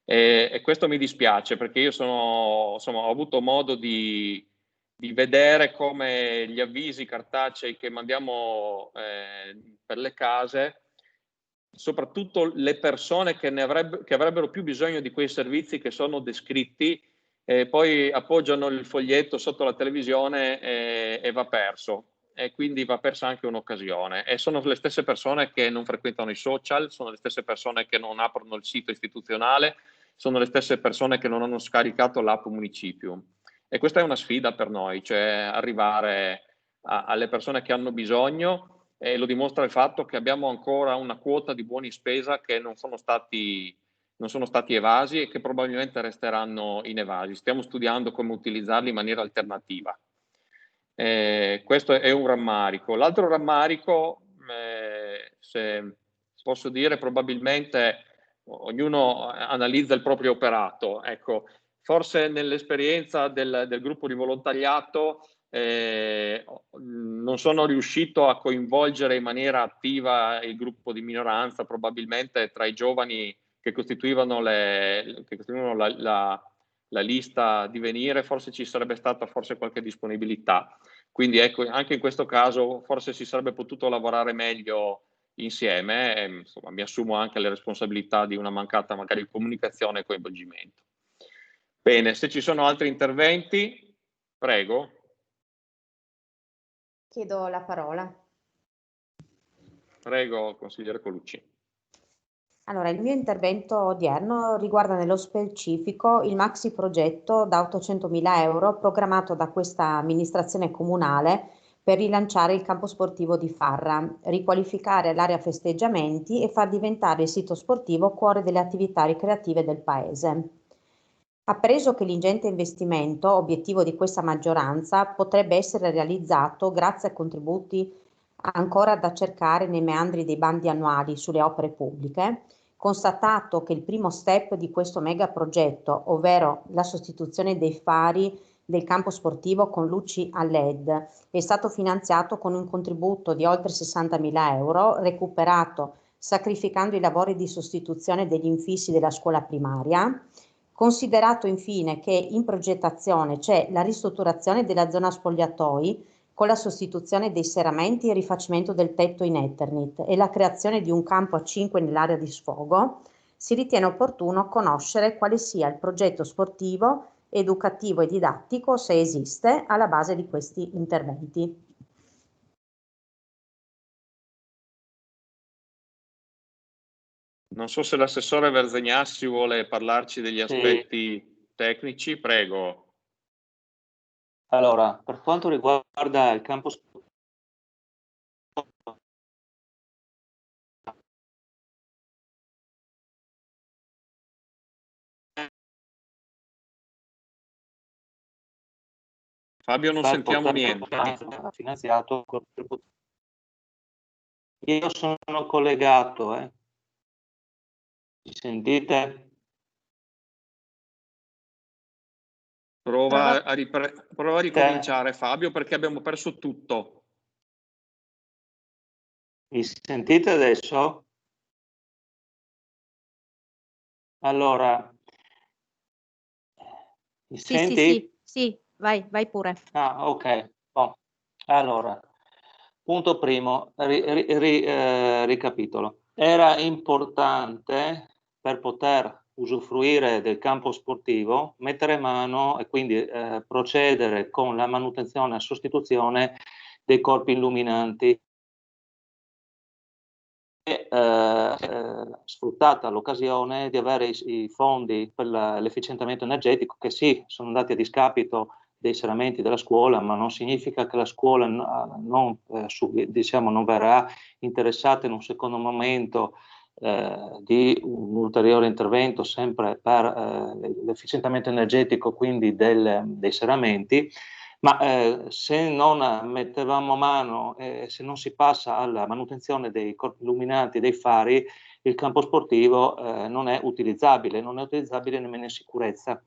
E questo mi dispiace, perché io ho avuto modo di vedere come gli avvisi cartacei che mandiamo per le case, soprattutto le persone che avrebbero più bisogno di quei servizi che sono descritti, poi appoggiano il foglietto sotto la televisione e va perso, e quindi va persa anche un'occasione. E sono le stesse persone che non frequentano i social, sono le stesse persone che non aprono il sito istituzionale, sono le stesse persone che non hanno scaricato l'app Municipium. E questa è una sfida per noi, cioè arrivare alle persone che hanno bisogno, e lo dimostra il fatto che abbiamo ancora una quota di buoni spesa che non sono stati evasi e che probabilmente resteranno inevasi. Stiamo studiando come utilizzarli in maniera alternativa. Questo è un rammarico. L'altro rammarico, se posso dire, probabilmente ognuno analizza il proprio operato. Ecco, forse nell'esperienza del gruppo di volontariato non sono riuscito a coinvolgere in maniera attiva il gruppo di minoranza, probabilmente tra i giovani che costituivano la lista di venire, forse ci sarebbe stata qualche disponibilità. Quindi ecco, anche in questo caso forse si sarebbe potuto lavorare meglio insieme, e, insomma, mi assumo anche le responsabilità di una mancata magari comunicazione e coinvolgimento. Bene, se ci sono altri interventi, prego. Chiedo la parola. Prego, consigliere Colucci. Allora, il mio intervento odierno riguarda nello specifico il maxi progetto da 800.000 euro programmato da questa amministrazione comunale per rilanciare il campo sportivo di Farra, riqualificare l'area festeggiamenti e far diventare il sito sportivo cuore delle attività ricreative del paese. Appreso che l'ingente investimento, obiettivo di questa maggioranza, potrebbe essere realizzato grazie a contributi ancora da cercare nei meandri dei bandi annuali sulle opere pubbliche, constatato che il primo step di questo megaprogetto, ovvero la sostituzione dei fari del campo sportivo con luci a LED, è stato finanziato con un contributo di oltre 60.000 euro, recuperato sacrificando i lavori di sostituzione degli infissi della scuola primaria. Considerato infine che in progettazione c'è la ristrutturazione della zona spogliatoi con la sostituzione dei serramenti e il rifacimento del tetto in Eternit e la creazione di un campo a 5 nell'area di sfogo, si ritiene opportuno conoscere quale sia il progetto sportivo, educativo e didattico, se esiste, alla base di questi interventi. Non so se l'assessore Verzegnassi vuole parlarci degli aspetti tecnici, prego. Allora, per quanto riguarda il campo sportivo, Fabio, non sentiamo niente. Finanziato. Io sono collegato, Mi sentite? Prova a ricominciare, Fabio, perché abbiamo perso tutto. Mi sentite adesso? Allora, mi senti? Sì, vai pure. Ah, ok. Bon. Allora, punto primo, ricapitolo. Era importante per poter usufruire del campo sportivo mettere mano e quindi procedere con la manutenzione e sostituzione dei corpi illuminanti. Sfruttata l'occasione di avere i fondi per l'efficientamento energetico che sì, sono andati a discapito dei serramenti della scuola, ma non significa che la scuola non verrà interessata in un secondo momento di un ulteriore intervento sempre per l'efficientamento energetico, quindi dei serramenti, ma se non mettevamo mano, se non si passa alla manutenzione dei corpi illuminanti, dei fari, il campo sportivo non è utilizzabile nemmeno in sicurezza.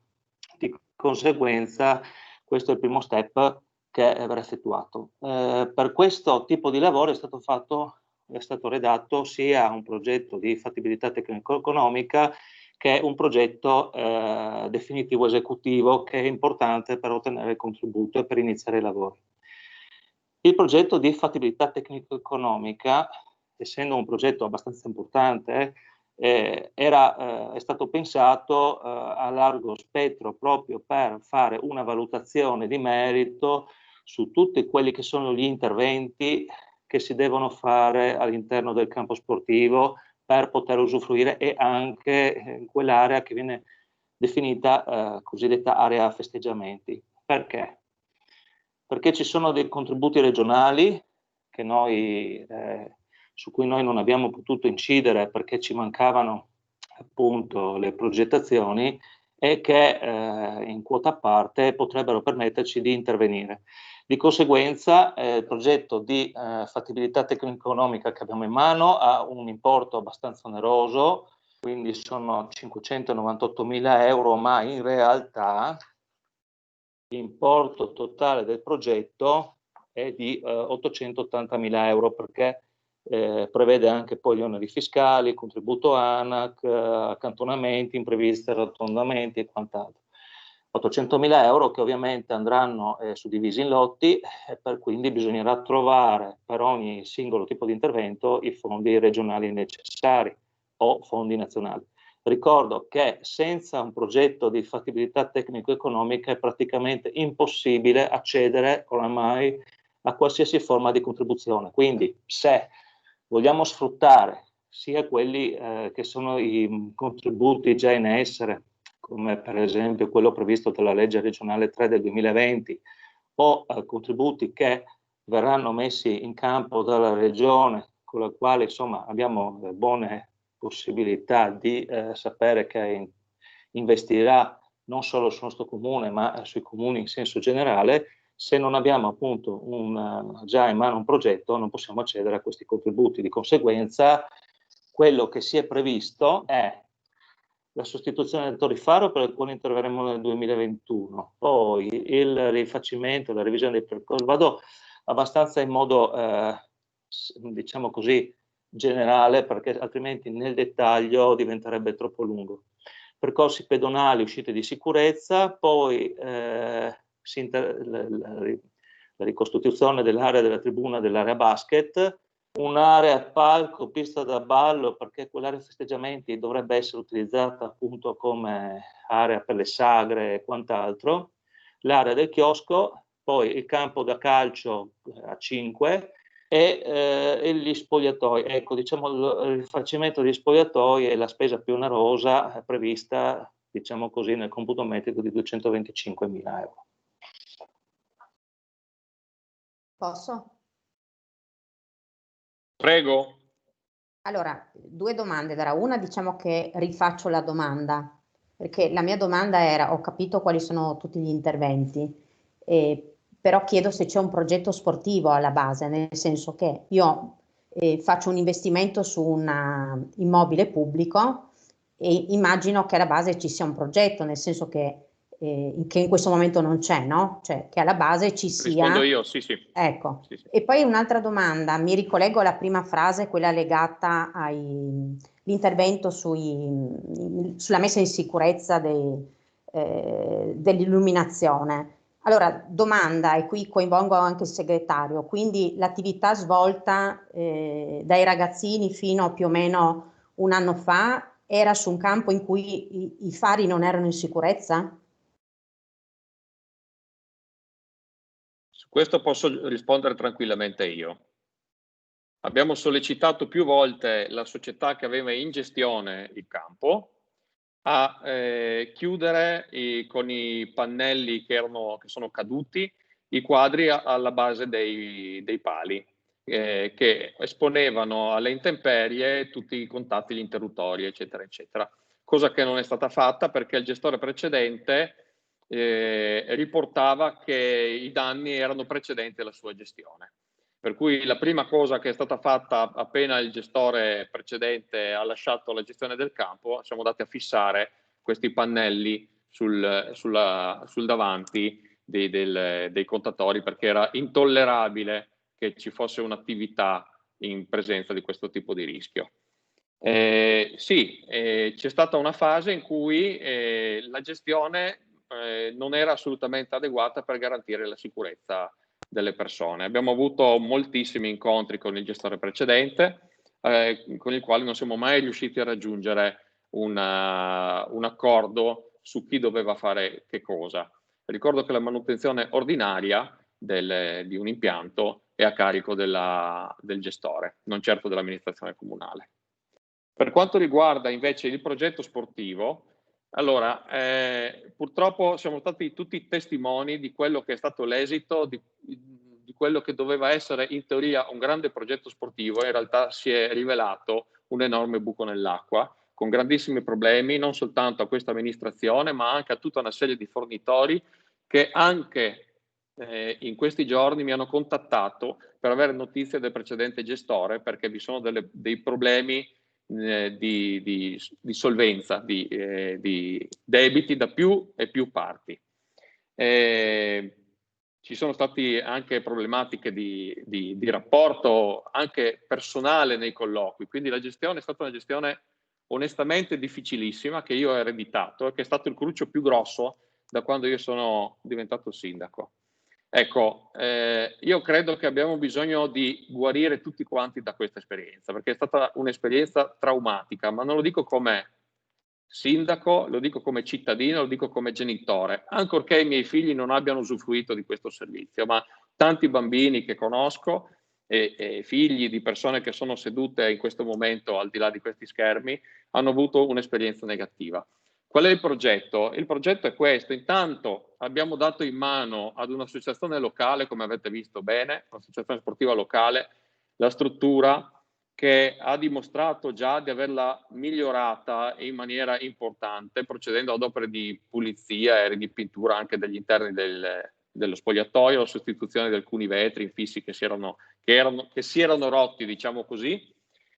Di conseguenza questo è il primo step che verrà effettuato. Per questo tipo di lavoro è stato redatto sia un progetto di fattibilità tecnico-economica che un progetto definitivo esecutivo, che è importante per ottenere il contributo e per iniziare i lavori. Il progetto di fattibilità tecnico-economica, essendo un progetto abbastanza importante, è stato pensato a largo spettro proprio per fare una valutazione di merito su tutti quelli che sono gli interventi che si devono fare all'interno del campo sportivo per poter usufruire, e anche in quell'area che viene definita cosiddetta area festeggiamenti. Perché? Perché ci sono dei contributi regionali che su cui noi non abbiamo potuto incidere perché ci mancavano appunto le progettazioni, e che in quota parte potrebbero permetterci di intervenire. Di conseguenza il progetto di fattibilità tecnico-economica che abbiamo in mano ha un importo abbastanza oneroso, quindi sono 598.000 euro, ma in realtà l'importo totale del progetto è di 880.000 euro, perché prevede anche poi gli oneri fiscali, contributo ANAC, accantonamenti, imprevisti, arrotondamenti e quant'altro. 800.000 euro che ovviamente andranno suddivisi in lotti, e quindi bisognerà trovare per ogni singolo tipo di intervento i fondi regionali necessari o fondi nazionali. Ricordo che senza un progetto di fattibilità tecnico-economica è praticamente impossibile accedere oramai a qualsiasi forma di contribuzione. Quindi se vogliamo sfruttare sia quelli che sono i contributi già in essere, come per esempio quello previsto dalla legge regionale 3 del 2020, o contributi che verranno messi in campo dalla regione, con la quale insomma abbiamo buone possibilità di sapere che investirà non solo sul nostro comune, ma sui comuni in senso generale. Se non abbiamo appunto già in mano un progetto, non possiamo accedere a questi contributi. Di conseguenza quello che si è previsto è la sostituzione del torrifaro, per il quale interverremo nel 2021, poi il rifacimento, la revisione dei percorsi. Vado abbastanza in modo diciamo così generale, perché altrimenti nel dettaglio diventerebbe troppo lungo. Percorsi pedonali, uscite di sicurezza, poi la ricostituzione dell'area della tribuna dell'area basket, un'area palco, pista da ballo, perché quell'area festeggiamenti dovrebbe essere utilizzata appunto come area per le sagre e quant'altro, l'area del chiosco, poi il campo da calcio a 5 e gli spogliatoi. Ecco, diciamo il rifacimento degli spogliatoi è la spesa più onerosa prevista, diciamo così, nel computo metrico di 225.000 euro. Posso? Prego. Allora, due domande. Una, diciamo che rifaccio la domanda, perché la mia domanda era: ho capito quali sono tutti gli interventi, però chiedo se c'è un progetto sportivo alla base, nel senso che io faccio un investimento su un immobile pubblico e immagino che alla base ci sia un progetto, nel senso che in questo momento non c'è, no? Cioè che alla base ci sia... Rispondo io, sì, sì. Ecco, sì, sì. E poi un'altra domanda, mi ricollego alla prima frase, quella legata all'intervento sulla messa in sicurezza dell'illuminazione. Allora, domanda, e qui coinvolgo anche il segretario, quindi l'attività svolta dai ragazzini fino a più o meno un anno fa era su un campo in cui i fari non erano in sicurezza? Su questo posso rispondere tranquillamente io. Abbiamo sollecitato più volte la società che aveva in gestione il campo a chiudere con i pannelli che sono caduti i quadri alla base dei pali che esponevano alle intemperie tutti i contatti, gli interruttori, eccetera, eccetera. Cosa che non è stata fatta perché il gestore precedente riportava che i danni erano precedenti alla sua gestione. Per cui la prima cosa che è stata fatta appena il gestore precedente ha lasciato la gestione del campo, siamo andati a fissare questi pannelli sul davanti dei contatori, perché era intollerabile che ci fosse un'attività in presenza di questo tipo di rischio. Sì, c'è stata una fase in cui la gestione non era assolutamente adeguata per garantire la sicurezza delle persone. Abbiamo avuto moltissimi incontri con il gestore precedente, con il quale non siamo mai riusciti a raggiungere un accordo su chi doveva fare che cosa. Ricordo che la manutenzione ordinaria di un impianto è a carico del gestore, non certo dell'amministrazione comunale. Per quanto riguarda invece il progetto sportivo, allora, purtroppo siamo stati tutti testimoni di quello che è stato l'esito di quello che doveva essere in teoria un grande progetto sportivo e in realtà si è rivelato un enorme buco nell'acqua, con grandissimi problemi non soltanto a questa amministrazione ma anche a tutta una serie di fornitori che anche in questi giorni mi hanno contattato per avere notizie del precedente gestore perché vi sono dei problemi di solvenza, di debiti da più e più parti. Ci sono state anche problematiche di rapporto anche personale nei colloqui, quindi la gestione è stata una gestione onestamente difficilissima che io ho ereditato e che è stato il cruccio più grosso da quando io sono diventato sindaco. Ecco, io credo che abbiamo bisogno di guarire tutti quanti da questa esperienza, perché è stata un'esperienza traumatica, ma non lo dico come sindaco, lo dico come cittadino, lo dico come genitore, ancorché i miei figli non abbiano usufruito di questo servizio, ma tanti bambini che conosco e figli di persone che sono sedute in questo momento al di là di questi schermi hanno avuto un'esperienza negativa. Qual è il progetto? Il progetto è questo. Intanto abbiamo dato in mano ad un'associazione locale, come avete visto bene, un'associazione sportiva locale, la struttura che ha dimostrato già di averla migliorata in maniera importante, procedendo ad opere di pulizia e di pittura anche degli interni dello spogliatoio, la sostituzione di alcuni vetri infissi che si erano rotti, diciamo così,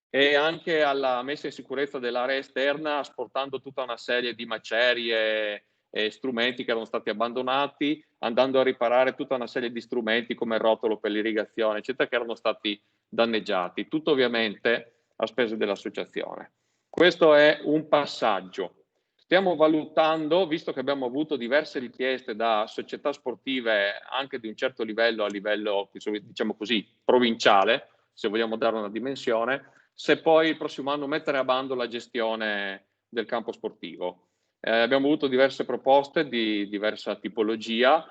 e anche alla messa in sicurezza dell'area esterna, asportando tutta una serie di macerie e strumenti che erano stati abbandonati, andando a riparare tutta una serie di strumenti come il rotolo per l'irrigazione, eccetera, che erano stati danneggiati, tutto ovviamente a spese dell'associazione. Questo è un passaggio. Stiamo valutando, visto che abbiamo avuto diverse richieste da società sportive anche di un certo livello, a livello, diciamo così, provinciale, se vogliamo dare una dimensione, se poi il prossimo anno mettere a bando la gestione del campo sportivo. Abbiamo avuto diverse proposte di diversa tipologia,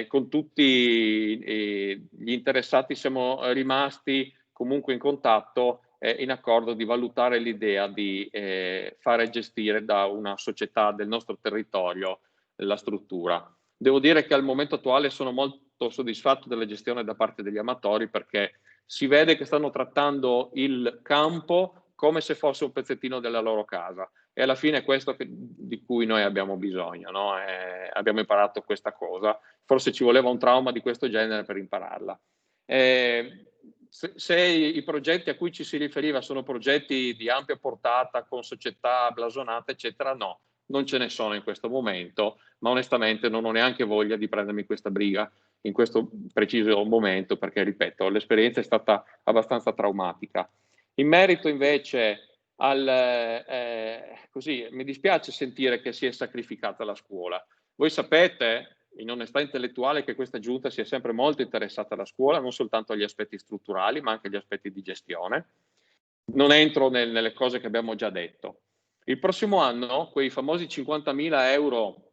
con tutti gli interessati siamo rimasti comunque in contatto in accordo di valutare l'idea di fare gestire da una società del nostro territorio la struttura. Devo dire che al momento attuale sono molto soddisfatto della gestione da parte degli amatori perché si vede che stanno trattando il campo come se fosse un pezzettino della loro casa e alla fine è questo di cui noi abbiamo bisogno, no? Abbiamo imparato questa cosa, forse ci voleva un trauma di questo genere per impararla. Se i progetti a cui ci si riferiva sono progetti di ampia portata con società blasonate eccetera, no, non ce ne sono in questo momento, ma onestamente non ho neanche voglia di prendermi questa briga in questo preciso momento perché, ripeto, l'esperienza è stata abbastanza traumatica. In merito invece così, mi dispiace sentire che si è sacrificata la scuola. Voi sapete, in onestà intellettuale, che questa giunta si è sempre molto interessata alla scuola, non soltanto agli aspetti strutturali, ma anche agli aspetti di gestione. Non entro nelle cose che abbiamo già detto. Il prossimo anno, quei famosi 50.000 euro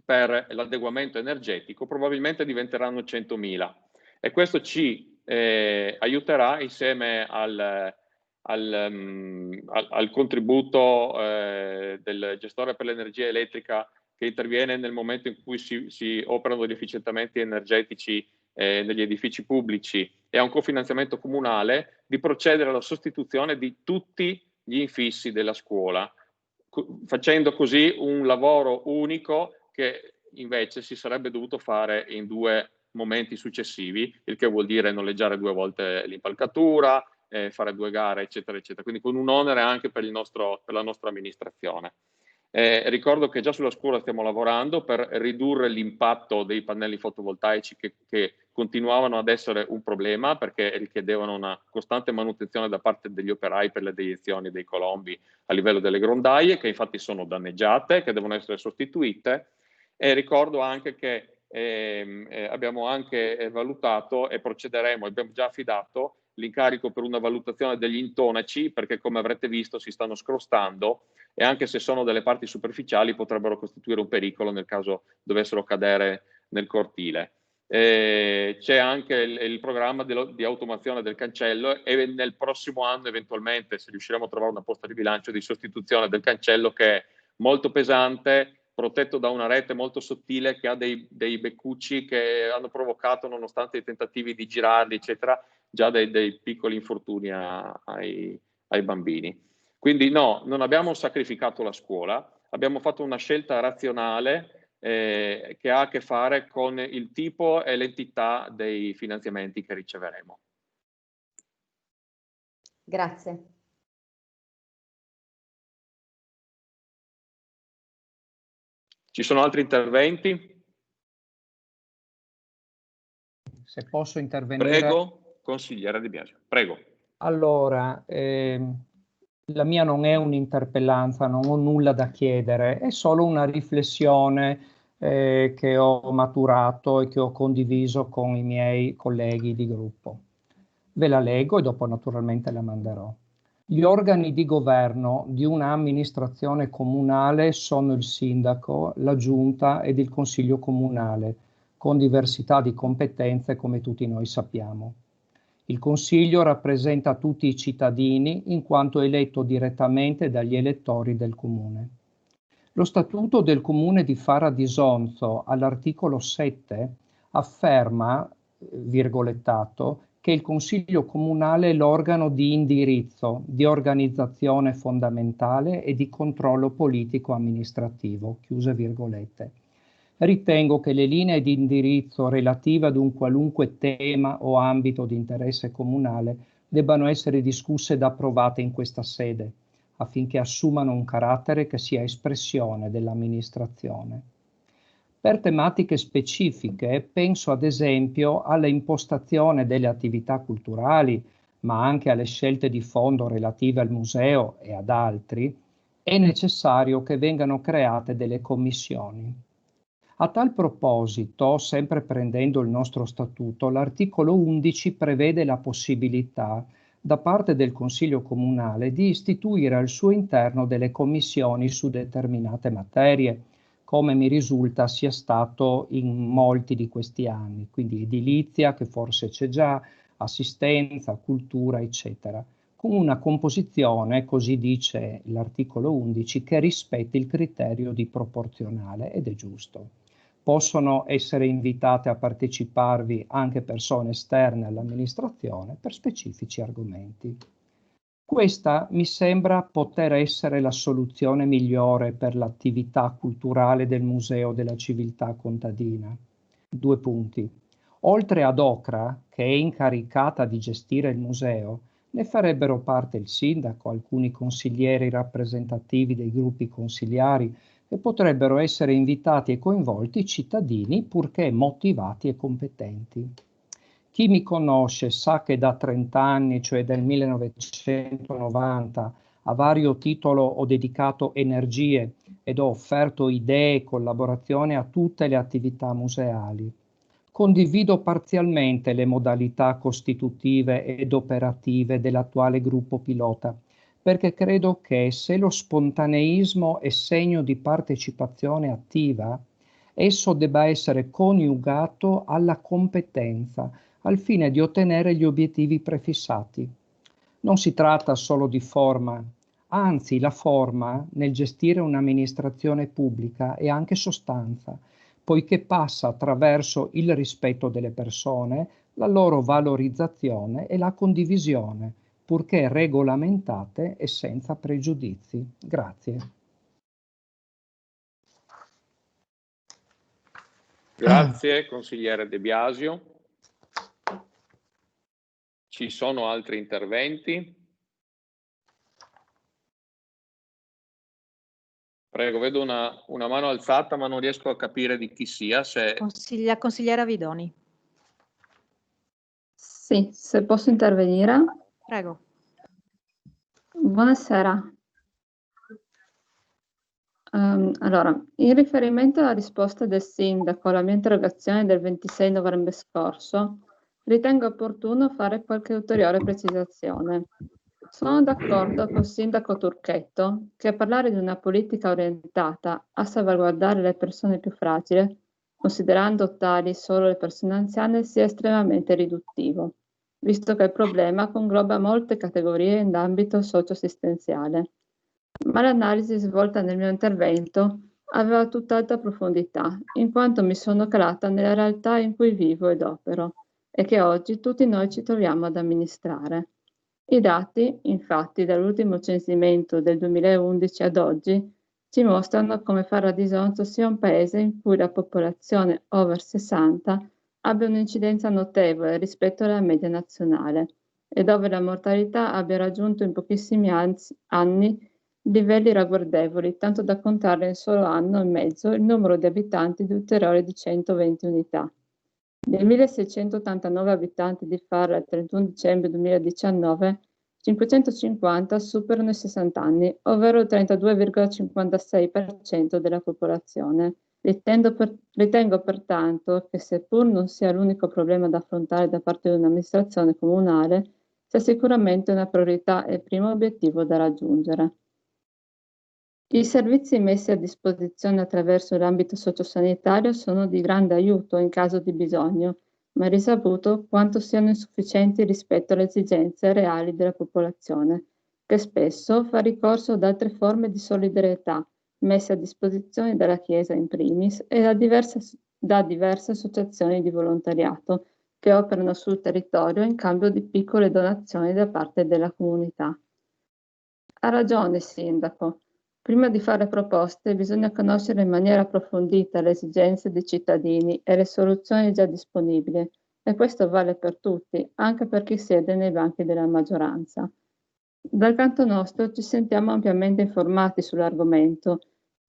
per l'adeguamento energetico probabilmente diventeranno 100.000 e questo ci aiuterà insieme al contributo del gestore per l'energia elettrica che interviene nel momento in cui si operano gli efficientamenti energetici negli edifici pubblici, e a un cofinanziamento comunale, di procedere alla sostituzione di tutti gli infissi della scuola, facendo così un lavoro unico che invece si sarebbe dovuto fare in 2 momenti successivi, il che vuol dire noleggiare 2 volte l'impalcatura, fare 2 gare, eccetera, eccetera. Quindi con un onere anche per la nostra amministrazione. Ricordo che già sulla scuola stiamo lavorando per ridurre l'impatto dei pannelli fotovoltaici che continuavano ad essere un problema, perché richiedevano una costante manutenzione da parte degli operai per le deiezioni dei colombi a livello delle grondaie, che infatti sono danneggiate, che devono essere sostituite. E ricordo anche che abbiamo anche valutato e procederemo, abbiamo già affidato l'incarico per una valutazione degli intonaci, perché come avrete visto si stanno scrostando e anche se sono delle parti superficiali potrebbero costituire un pericolo nel caso dovessero cadere nel cortile. C'è anche il programma di automazione del cancello e nel prossimo anno eventualmente, se riusciremo a trovare una posta di bilancio, di sostituzione del cancello, che è molto pesante, protetto da una rete molto sottile che ha dei beccucci che hanno provocato, nonostante i tentativi di girarli, eccetera, già dei piccoli infortuni ai bambini. Quindi no, non abbiamo sacrificato la scuola, abbiamo fatto una scelta razionale che ha a che fare con il tipo e l'entità dei finanziamenti che riceveremo. Grazie. Ci sono altri interventi? Se posso intervenire. Prego, consigliere Di Biasio, prego. Allora, la mia non è un'interpellanza, non ho nulla da chiedere, è solo una riflessione che ho maturato e che ho condiviso con i miei colleghi di gruppo. Ve la leggo e dopo naturalmente la manderò. Gli organi di governo di un'amministrazione comunale sono il sindaco, la giunta ed il consiglio comunale, con diversità di competenze come tutti noi sappiamo. Il consiglio rappresenta tutti i cittadini in quanto eletto direttamente dagli elettori del comune. Lo statuto del comune di Fara di Sonzo all'articolo 7 afferma, virgolettato, che il Consiglio Comunale è l'organo di indirizzo, di organizzazione fondamentale e di controllo politico-amministrativo, chiuse virgolette. Ritengo che le linee di indirizzo relative ad un qualunque tema o ambito di interesse comunale debbano essere discusse ed approvate in questa sede, affinché assumano un carattere che sia espressione dell'amministrazione. Per tematiche specifiche penso ad esempio alla impostazione delle attività culturali, ma anche alle scelte di fondo relative al museo e ad altri, è necessario che vengano create delle commissioni. A tal proposito, sempre prendendo il nostro statuto, l'articolo 11 prevede la possibilità da parte del Consiglio Comunale di istituire al suo interno delle commissioni su determinate materie, come mi risulta sia stato in molti di questi anni, quindi edilizia, che forse c'è già, assistenza, cultura, eccetera, con una composizione, così dice l'articolo 11, che rispetti il criterio di proporzionale, ed è giusto. Possono essere invitate a parteciparvi anche persone esterne all'amministrazione per specifici argomenti. Questa mi sembra poter essere la soluzione migliore per l'attività culturale del Museo della Civiltà Contadina. 2 punti. Oltre ad Ocra, che è incaricata di gestire il museo, ne farebbero parte il sindaco, alcuni consiglieri rappresentativi dei gruppi consiliari e potrebbero essere invitati e coinvolti cittadini purché motivati e competenti. Chi mi conosce sa che da 30 anni, cioè dal 1990, a vario titolo ho dedicato energie ed ho offerto idee e collaborazione a tutte le attività museali. Condivido parzialmente le modalità costitutive ed operative dell'attuale gruppo pilota, perché credo che se lo spontaneismo è segno di partecipazione attiva, esso debba essere coniugato alla competenza, al fine di ottenere gli obiettivi prefissati. Non si tratta solo di forma, anzi la forma nel gestire un'amministrazione pubblica è anche sostanza, poiché passa attraverso il rispetto delle persone, la loro valorizzazione e la condivisione, purché regolamentate e senza pregiudizi. Grazie. Grazie, consigliere De Biasio. Ci sono altri interventi? Prego, vedo una mano alzata, ma non riesco a capire di chi sia. Consigliera Vidoni. Sì, se posso intervenire. Prego. Buonasera. Allora, in riferimento alla risposta del sindaco alla mia interrogazione del 26 novembre scorso, ritengo opportuno fare qualche ulteriore precisazione. Sono d'accordo col sindaco Turchetto che parlare di una politica orientata a salvaguardare le persone più fragili, considerando tali solo le persone anziane, sia estremamente riduttivo, visto che il problema congloba molte categorie in ambito socioassistenziale. Ma l'analisi svolta nel mio intervento aveva tutt'altra profondità, in quanto mi sono calata nella realtà in cui vivo ed opero e che oggi tutti noi ci troviamo ad amministrare. I dati, infatti, dall'ultimo censimento del 2011 ad oggi, ci mostrano come Farradisonzo sia un paese in cui la popolazione over 60 abbia un'incidenza notevole rispetto alla media nazionale e dove la mortalità abbia raggiunto in pochissimi anni livelli ragguardevoli, tanto da contare in solo anno e mezzo il numero di abitanti di ulteriori di 120 unità. Dei 1.689 abitanti di Farra al 31 dicembre 2019, 550 superano i 60 anni, ovvero il 32,56% della popolazione. Ritengo pertanto che, seppur non sia l'unico problema da affrontare da parte di un'amministrazione comunale, sia sicuramente una priorità e primo obiettivo da raggiungere. I servizi messi a disposizione attraverso l'ambito sociosanitario sono di grande aiuto in caso di bisogno, ma è risaputo quanto siano insufficienti rispetto alle esigenze reali della popolazione, che spesso fa ricorso ad altre forme di solidarietà messe a disposizione dalla Chiesa in primis e da diverse associazioni di volontariato che operano sul territorio in cambio di piccole donazioni da parte della comunità. Ha ragione, Sindaco. Prima di fare proposte bisogna conoscere in maniera approfondita le esigenze dei cittadini e le soluzioni già disponibili, e questo vale per tutti, anche per chi siede nei banchi della maggioranza. Dal canto nostro ci sentiamo ampiamente informati sull'argomento,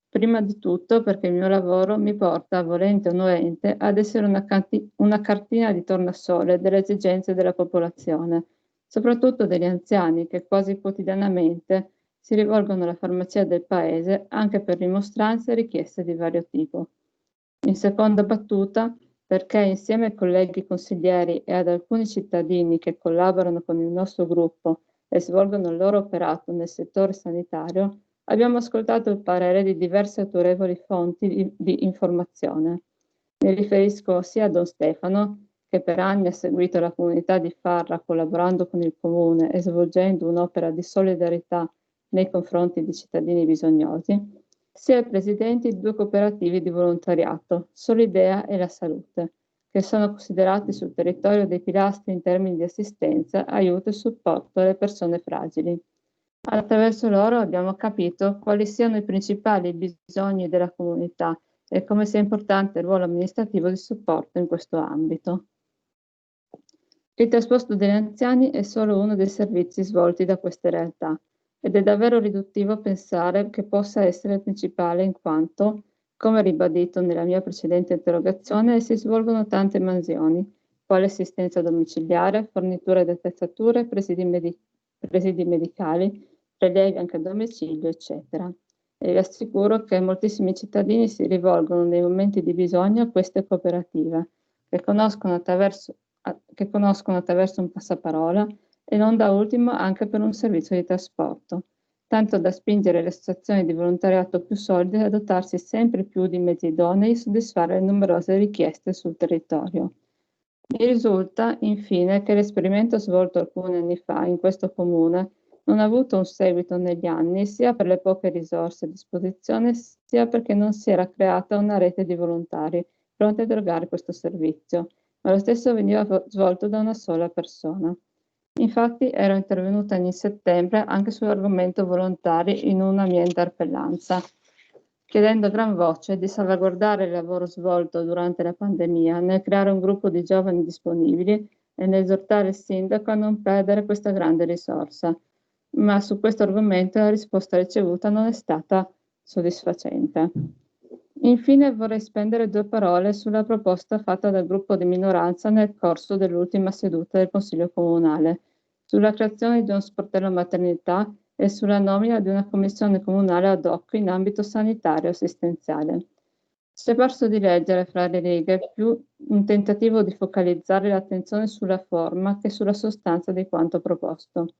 prima di tutto perché il mio lavoro mi porta, volente o nolente, ad essere una cartina di tornasole delle esigenze della popolazione, soprattutto degli anziani che quasi quotidianamente si rivolgono alla farmacia del paese anche per rimostranze e richieste di vario tipo. In seconda battuta, perché insieme ai colleghi consiglieri e ad alcuni cittadini che collaborano con il nostro gruppo e svolgono il loro operato nel settore sanitario, abbiamo ascoltato il parere di diverse autorevoli fonti di informazione. Mi riferisco sia a Don Stefano, che per anni ha seguito la comunità di Farra collaborando con il comune e svolgendo un'opera di solidarietà nei confronti di cittadini bisognosi, sia ai presidenti di due cooperativi di volontariato, Solidea e La Salute, che sono considerati sul territorio dei pilastri in termini di assistenza, aiuto e supporto alle persone fragili. Attraverso loro abbiamo capito quali siano i principali bisogni della comunità e come sia importante il ruolo amministrativo di supporto in questo ambito. Il trasporto degli anziani è solo uno dei servizi svolti da queste realtà ed è davvero riduttivo pensare che possa essere il principale in quanto, come ribadito nella mia precedente interrogazione, si svolgono tante mansioni, quale assistenza domiciliare, fornitura di attrezzature, presidi medicali, prelievi anche a domicilio, eccetera. E vi assicuro che moltissimi cittadini si rivolgono nei momenti di bisogno a queste cooperative, che conoscono attraverso un passaparola e non da ultimo anche per un servizio di trasporto, tanto da spingere le associazioni di volontariato più solide a dotarsi sempre più di mezzi idonei a soddisfare le numerose richieste sul territorio. Mi risulta, infine, che l'esperimento svolto alcuni anni fa in questo comune non ha avuto un seguito negli anni, sia per le poche risorse a disposizione, sia perché non si era creata una rete di volontari pronti ad erogare questo servizio, ma lo stesso veniva svolto da una sola persona. Infatti ero intervenuta in settembre anche sull'argomento volontari in una mia interpellanza, chiedendo a gran voce di salvaguardare il lavoro svolto durante la pandemia, nel creare un gruppo di giovani disponibili e nel esortare il sindaco a non perdere questa grande risorsa. Ma su questo argomento la risposta ricevuta non è stata soddisfacente. Infine vorrei spendere 2 parole sulla proposta fatta dal gruppo di minoranza nel corso dell'ultima seduta del Consiglio Comunale, sulla creazione di uno sportello maternità e sulla nomina di una commissione comunale ad hoc in ambito sanitario e assistenziale. Ci è parso di leggere fra le righe più un tentativo di focalizzare l'attenzione sulla forma che sulla sostanza di quanto proposto.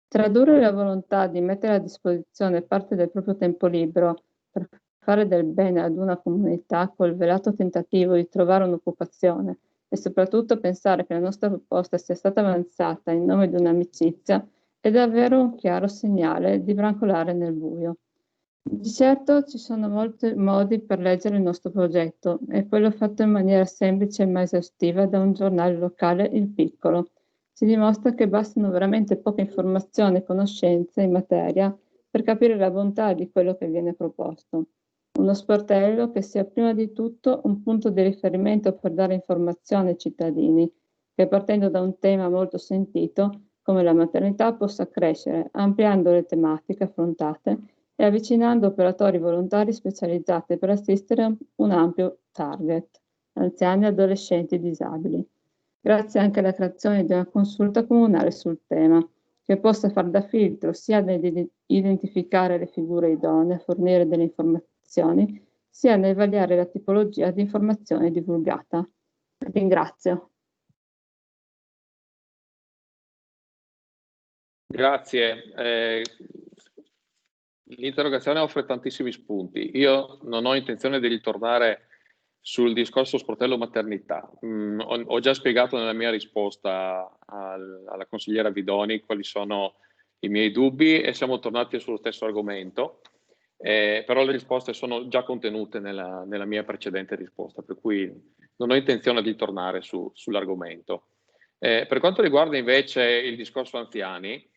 Tradurre la volontà di mettere a disposizione parte del proprio tempo libero per fare del bene ad una comunità col velato tentativo di trovare un'occupazione e soprattutto pensare che la nostra proposta sia stata avanzata in nome di un'amicizia è davvero un chiaro segnale di brancolare nel buio. Di certo ci sono molti modi per leggere il nostro progetto e quello fatto in maniera semplice ma esaustiva da un giornale locale, Il Piccolo. Si dimostra che bastano veramente poche informazioni e conoscenze in materia per capire la bontà di quello che viene proposto. Uno sportello che sia prima di tutto un punto di riferimento per dare informazioni ai cittadini, che partendo da un tema molto sentito come la maternità possa crescere, ampliando le tematiche affrontate e avvicinando operatori volontari specializzati per assistere un ampio target, anziani, adolescenti e disabili. Grazie anche alla creazione di una consulta comunale sul tema, che possa far da filtro sia nell'identificare le figure idonee a fornire delle informazioni, sia nel vagliare la tipologia di informazione divulgata. Ringrazio. Grazie. L'interrogazione offre tantissimi spunti. Io non ho intenzione di ritornare sul discorso sportello maternità. Ho già spiegato nella mia risposta alla consigliera Vidoni quali sono i miei dubbi e siamo tornati sullo stesso argomento, però le risposte sono già contenute nella mia precedente risposta, per cui non ho intenzione di tornare sull'argomento. Per quanto riguarda invece il discorso anziani,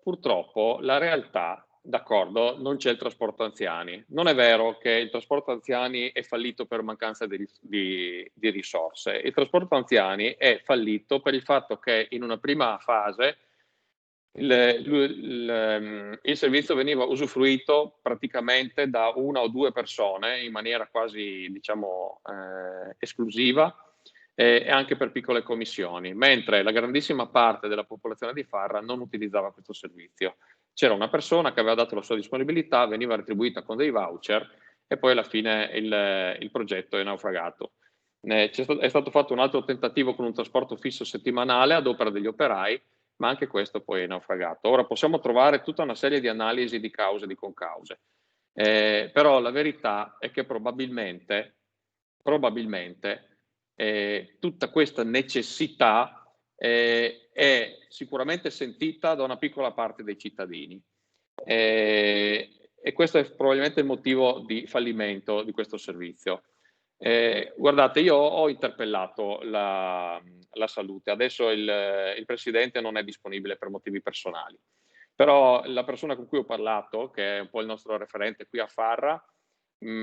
purtroppo la realtà, d'accordo, non c'è il trasporto anziani. Non è vero che il trasporto anziani è fallito per mancanza di risorse. Il trasporto anziani è fallito per il fatto che in una prima fase il servizio veniva usufruito praticamente da 1 o 2 persone in maniera quasi, diciamo, esclusiva, e anche per piccole commissioni, mentre la grandissima parte della popolazione di Farra non utilizzava questo servizio. C'era una persona che aveva dato la sua disponibilità, veniva retribuita con dei voucher e poi alla fine il progetto è naufragato. È stato fatto un altro tentativo con un trasporto fisso settimanale ad opera degli operai, ma anche questo poi è naufragato. Ora possiamo trovare tutta una serie di analisi di cause e di concause, però la verità è che probabilmente tutta questa necessità è sicuramente sentita da una piccola parte dei cittadini e questo è probabilmente il motivo di fallimento di questo servizio. Guardate, io ho interpellato la salute, adesso il presidente non è disponibile per motivi personali, però la persona con cui ho parlato, che è un po' il nostro referente qui a Farra,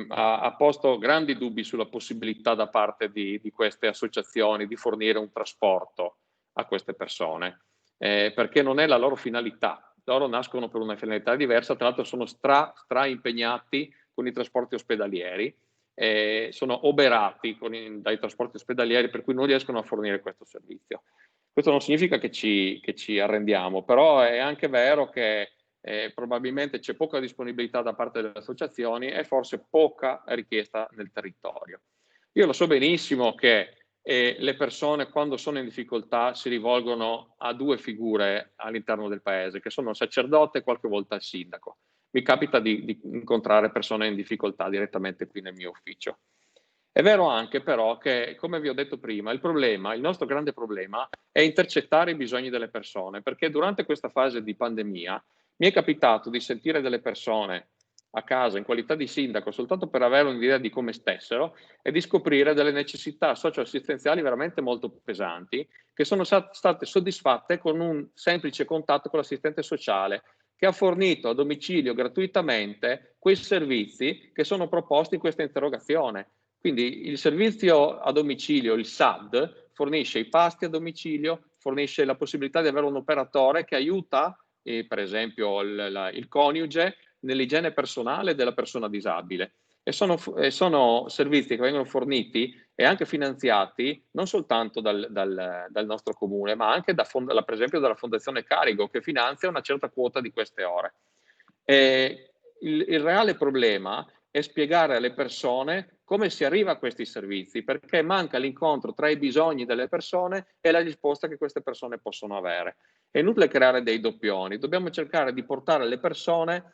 ha posto grandi dubbi sulla possibilità da parte di queste associazioni di fornire un trasporto a queste persone, perché non è la loro finalità. Loro nascono per una finalità diversa, tra l'altro sono stra impegnati con i trasporti ospedalieri, sono oberati dai trasporti ospedalieri, per cui non riescono a fornire questo servizio. Questo non significa che ci arrendiamo, però è anche vero che probabilmente c'è poca disponibilità da parte delle associazioni e forse poca richiesta nel territorio. Io lo so benissimo che le persone quando sono in difficoltà si rivolgono a 2 figure all'interno del paese, che sono il sacerdote e qualche volta il sindaco. Mi capita di incontrare persone in difficoltà direttamente qui nel mio ufficio. È vero anche però che, come vi ho detto prima, il nostro grande problema è intercettare i bisogni delle persone, perché durante questa fase di pandemia mi è capitato di sentire delle persone a casa in qualità di sindaco soltanto per avere un'idea di come stessero e di scoprire delle necessità socioassistenziali veramente molto pesanti che sono state soddisfatte con un semplice contatto con l'assistente sociale che ha fornito a domicilio gratuitamente quei servizi che sono proposti in questa interrogazione. Quindi il servizio a domicilio, il SAD, fornisce i pasti a domicilio, fornisce la possibilità di avere un operatore che aiuta, per esempio, il coniuge nell'igiene personale della persona disabile. E sono servizi che vengono forniti e anche finanziati non soltanto dal nostro comune, ma anche per esempio dalla Fondazione Carigo, che finanzia una certa quota di queste ore. Il reale problema è spiegare alle persone come si arriva a questi servizi, perché manca l'incontro tra i bisogni delle persone e la risposta che queste persone possono avere. È inutile creare dei doppioni, dobbiamo cercare di portare le persone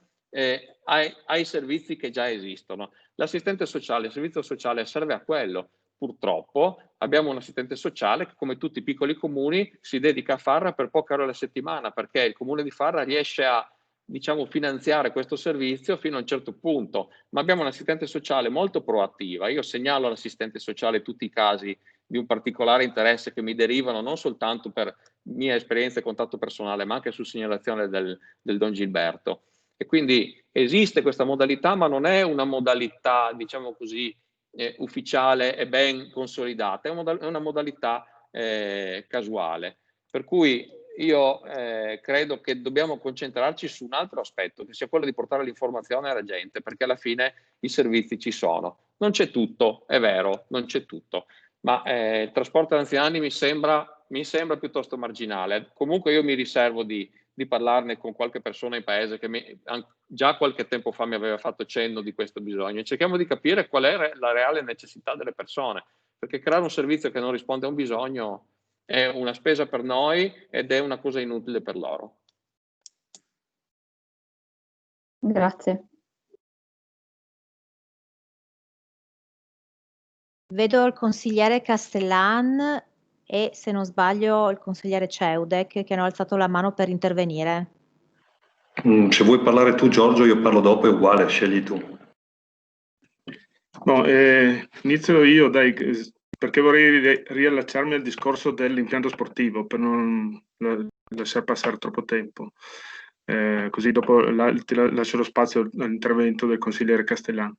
ai servizi che già esistono. L'assistente sociale, il servizio sociale serve a quello. Purtroppo abbiamo un assistente sociale che, come tutti i piccoli comuni, si dedica a Farra per poche ore alla settimana, perché il comune di Farra riesce a, diciamo, finanziare questo servizio fino a un certo punto, ma abbiamo un'assistente sociale molto proattiva. Io segnalo all'assistente sociale tutti i casi di un particolare interesse che mi derivano non soltanto per mia esperienza e contatto personale, ma anche su segnalazione del Don Gilberto. E quindi esiste questa modalità, ma non è una modalità, diciamo così, ufficiale e ben consolidata, è una modalità casuale. Per cui io credo che dobbiamo concentrarci su un altro aspetto, che sia quello di portare l'informazione alla gente, perché alla fine i servizi ci sono. Non c'è tutto, è vero, non c'è tutto, ma il trasporto anziani mi sembra piuttosto marginale. Comunque io mi riservo di parlarne con qualche persona in paese che già qualche tempo fa mi aveva fatto cenno di questo bisogno. Cerchiamo di capire qual è la reale necessità delle persone, perché creare un servizio che non risponde a un bisogno è una spesa per noi ed è una cosa inutile per loro. Grazie. Vedo il consigliere Castellan e, se non sbaglio, il consigliere Ceudek che hanno alzato la mano per intervenire. Se vuoi parlare tu, Giorgio, io parlo dopo, è uguale, scegli tu. No, inizio io, dai, perché vorrei riallacciarmi al discorso dell'impianto sportivo per non lasciare passare troppo tempo. Così dopo ti lascio lo spazio all'intervento del consigliere Castellano.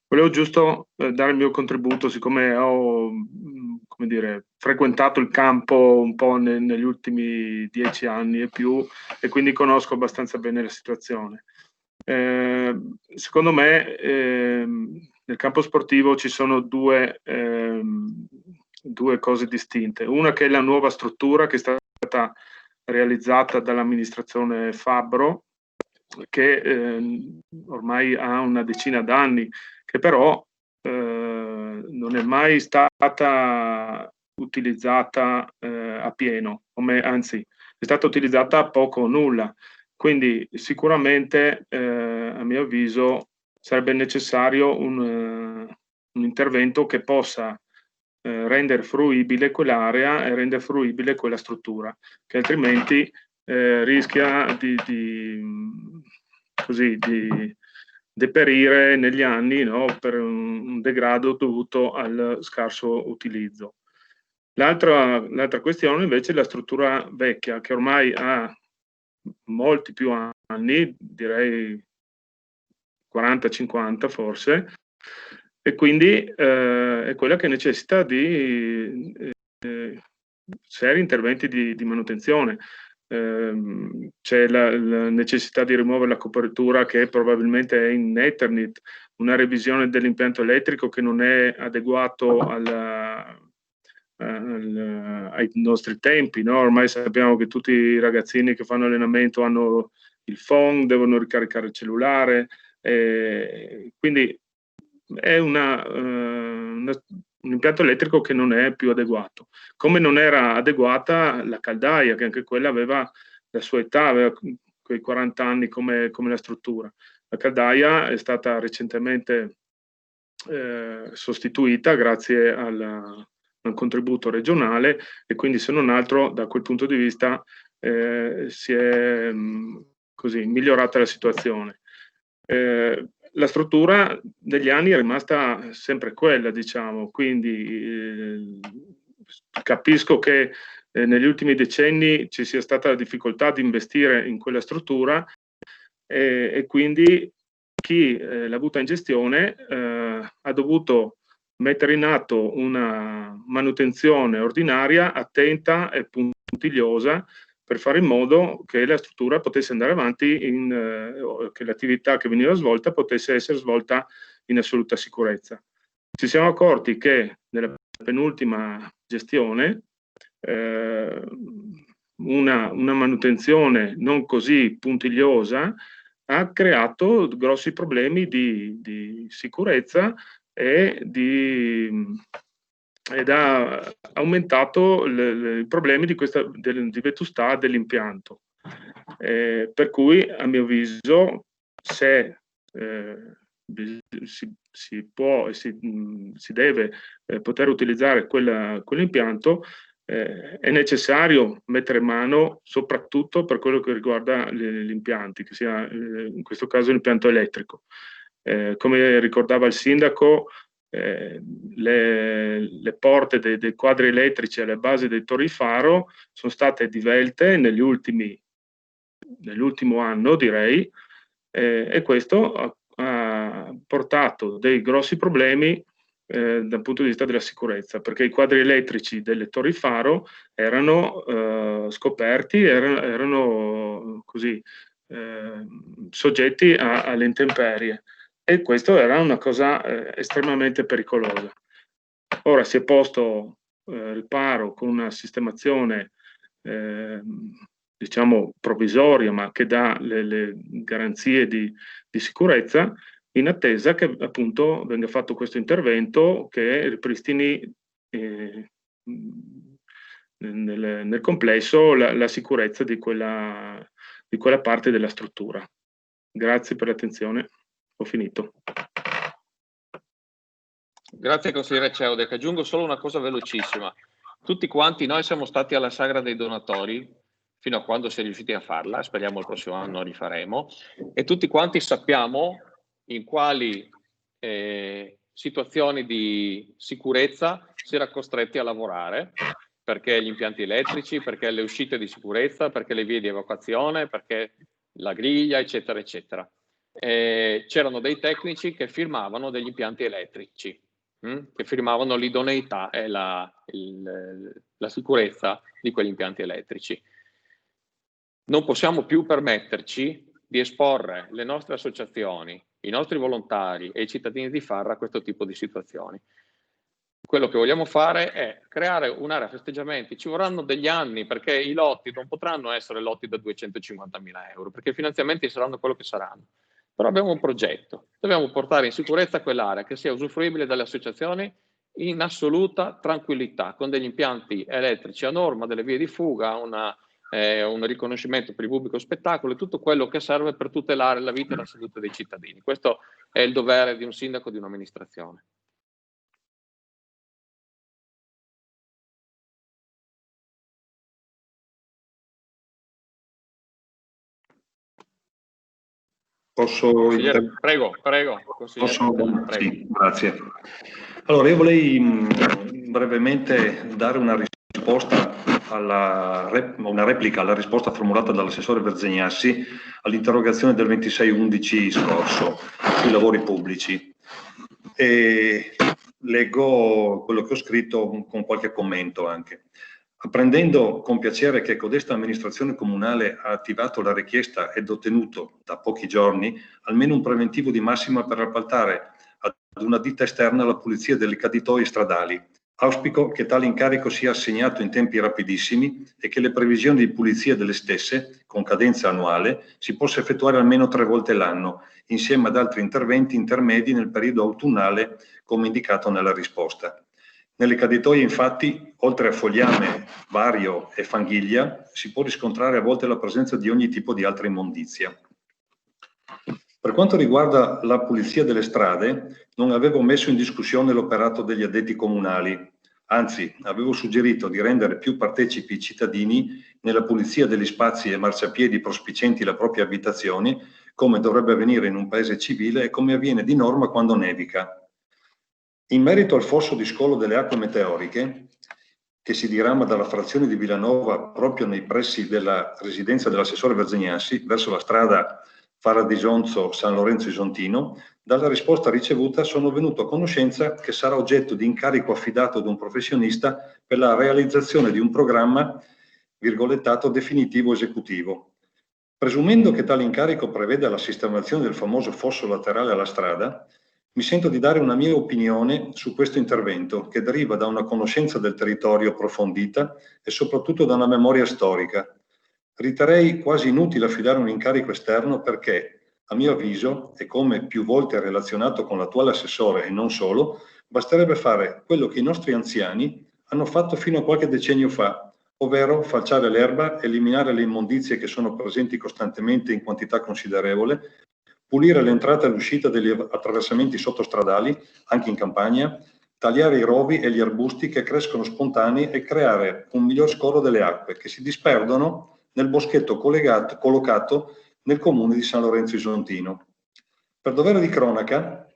Volevo giusto dare il mio contributo, siccome ho, come dire, frequentato il campo un po' negli ultimi 10 anni e più, e quindi conosco abbastanza bene la situazione. Secondo me nel campo sportivo ci sono due cose distinte. Una che è la nuova struttura che è stata realizzata dall'amministrazione Fabbro, che ormai ha una decina d'anni, che però non è mai stata utilizzata a pieno, anzi è stata utilizzata poco o nulla. Quindi sicuramente, a mio avviso, sarebbe necessario un intervento che possa rendere fruibile quell'area e rendere fruibile quella struttura, che altrimenti rischia di deperire negli anni, no, per un degrado dovuto al scarso utilizzo. L'altra questione invece è la struttura vecchia, che ormai ha molti più anni, direi 40-50 forse, e quindi è quella che necessita di seri interventi di manutenzione. C'è la necessità di rimuovere la copertura che probabilmente è in Eternit, una revisione dell'impianto elettrico che non è adeguato ai nostri tempi, no? Ormai sappiamo che tutti i ragazzini che fanno allenamento hanno il phone, devono ricaricare il cellulare, quindi è un impianto elettrico che non è più adeguato. Come non era adeguata la caldaia, che anche quella aveva la sua età, aveva quei 40 anni come la struttura. La caldaia è stata recentemente sostituita grazie al contributo regionale, e quindi se non altro da quel punto di vista si è così migliorata la situazione. La struttura negli anni è rimasta sempre quella, diciamo, quindi capisco che negli ultimi decenni ci sia stata la difficoltà di investire in quella struttura, e quindi chi l'ha avuta in gestione ha dovuto mettere in atto una manutenzione ordinaria, attenta e puntigliosa, per fare in modo che la struttura potesse andare avanti, che l'attività che veniva svolta potesse essere svolta in assoluta sicurezza. Ci siamo accorti che nella penultima gestione una manutenzione non così puntigliosa ha creato grossi problemi di sicurezza ed ha aumentato i problemi di vetustà dell'impianto. Per cui, a mio avviso, se si può e si deve poter utilizzare quell'impianto, è necessario mettere mano soprattutto per quello che riguarda gli impianti, che sia in questo caso l'impianto elettrico. Come ricordava il sindaco, le porte dei quadri elettrici alle basi dei torri faro sono state divelte nell'ultimo anno, direi, e questo ha portato dei grossi problemi dal punto di vista della sicurezza, perché i quadri elettrici delle torri faro erano scoperti, erano così soggetti alle intemperie, e questo era una cosa estremamente pericolosa. Ora si è posto riparo con una sistemazione diciamo provvisoria, ma che dà le garanzie di sicurezza, in attesa che appunto venga fatto questo intervento che ripristini nel complesso la sicurezza di quella parte della struttura. Grazie per l'attenzione, ho finito. Grazie consigliere Ceodek. Aggiungo solo una cosa velocissima. Tutti quanti noi siamo stati alla sagra dei donatori fino a quando si è riusciti a farla, speriamo il prossimo anno rifaremo, e tutti quanti sappiamo in quali situazioni di sicurezza si era costretti a lavorare, perché gli impianti elettrici, perché le uscite di sicurezza, perché le vie di evacuazione, perché la griglia, eccetera, eccetera. C'erano dei tecnici che firmavano degli impianti elettrici, che firmavano l'idoneità e la sicurezza di quegli impianti elettrici. Non possiamo più permetterci di esporre le nostre associazioni, i nostri volontari e i cittadini di Farra a questo tipo di situazioni. Quello che vogliamo fare è creare un'area festeggiamenti. Ci vorranno degli anni, perché i lotti non potranno essere lotti da 250.000 euro, perché i finanziamenti saranno quello che saranno. Però abbiamo un progetto, dobbiamo portare in sicurezza quell'area che sia usufruibile dalle associazioni in assoluta tranquillità, con degli impianti elettrici a norma, delle vie di fuga, un riconoscimento per il pubblico spettacolo e tutto quello che serve per tutelare la vita e la salute dei cittadini. Questo è il dovere di un sindaco, di un'amministrazione. Posso prego. Sì, grazie. Allora, io vorrei brevemente dare una risposta una replica alla risposta formulata dall'assessore Verzegnassi all'interrogazione del 26/11 scorso sui lavori pubblici. E leggo quello che ho scritto con qualche commento anche. Apprendendo con piacere che codesta amministrazione comunale ha attivato la richiesta ed ottenuto da pochi giorni almeno un preventivo di massima per appaltare ad una ditta esterna la pulizia delle caditoie stradali, auspico che tale incarico sia assegnato in tempi rapidissimi e che le previsioni di pulizia delle stesse, con cadenza annuale, si possa effettuare almeno 3 volte l'anno, insieme ad altri interventi intermedi nel periodo autunnale, come indicato nella risposta. Nelle caditoie, infatti, oltre a fogliame, vario e fanghiglia, si può riscontrare a volte la presenza di ogni tipo di altra immondizia. Per quanto riguarda la pulizia delle strade, non avevo messo in discussione l'operato degli addetti comunali, anzi avevo suggerito di rendere più partecipi i cittadini nella pulizia degli spazi e marciapiedi prospicienti la propria abitazione, come dovrebbe avvenire in un paese civile e come avviene di norma quando nevica. In merito al fosso di scolo delle acque meteoriche, che si dirama dalla frazione di Villanova proprio nei pressi della residenza dell'assessore Verzegnassi, verso la strada Fara di Jonzo San Lorenzo Isontino, dalla risposta ricevuta sono venuto a conoscenza che sarà oggetto di incarico affidato ad un professionista per la realizzazione di un programma virgolettato definitivo esecutivo. Presumendo che tale incarico preveda la sistemazione del famoso fosso laterale alla strada, mi sento di dare una mia opinione su questo intervento, che deriva da una conoscenza del territorio approfondita e soprattutto da una memoria storica. Riterrei quasi inutile affidare un incarico esterno perché, a mio avviso, e come più volte relazionato con l'attuale assessore e non solo, basterebbe fare quello che i nostri anziani hanno fatto fino a qualche decennio fa, ovvero falciare l'erba, eliminare le immondizie che sono presenti costantemente in quantità considerevole, pulire l'entrata e l'uscita degli attraversamenti sottostradali, anche in campagna, tagliare i rovi e gli arbusti che crescono spontanei e creare un miglior scoro delle acque che si disperdono nel boschetto collocato nel comune di San Lorenzo Isontino. Per dovere di cronaca,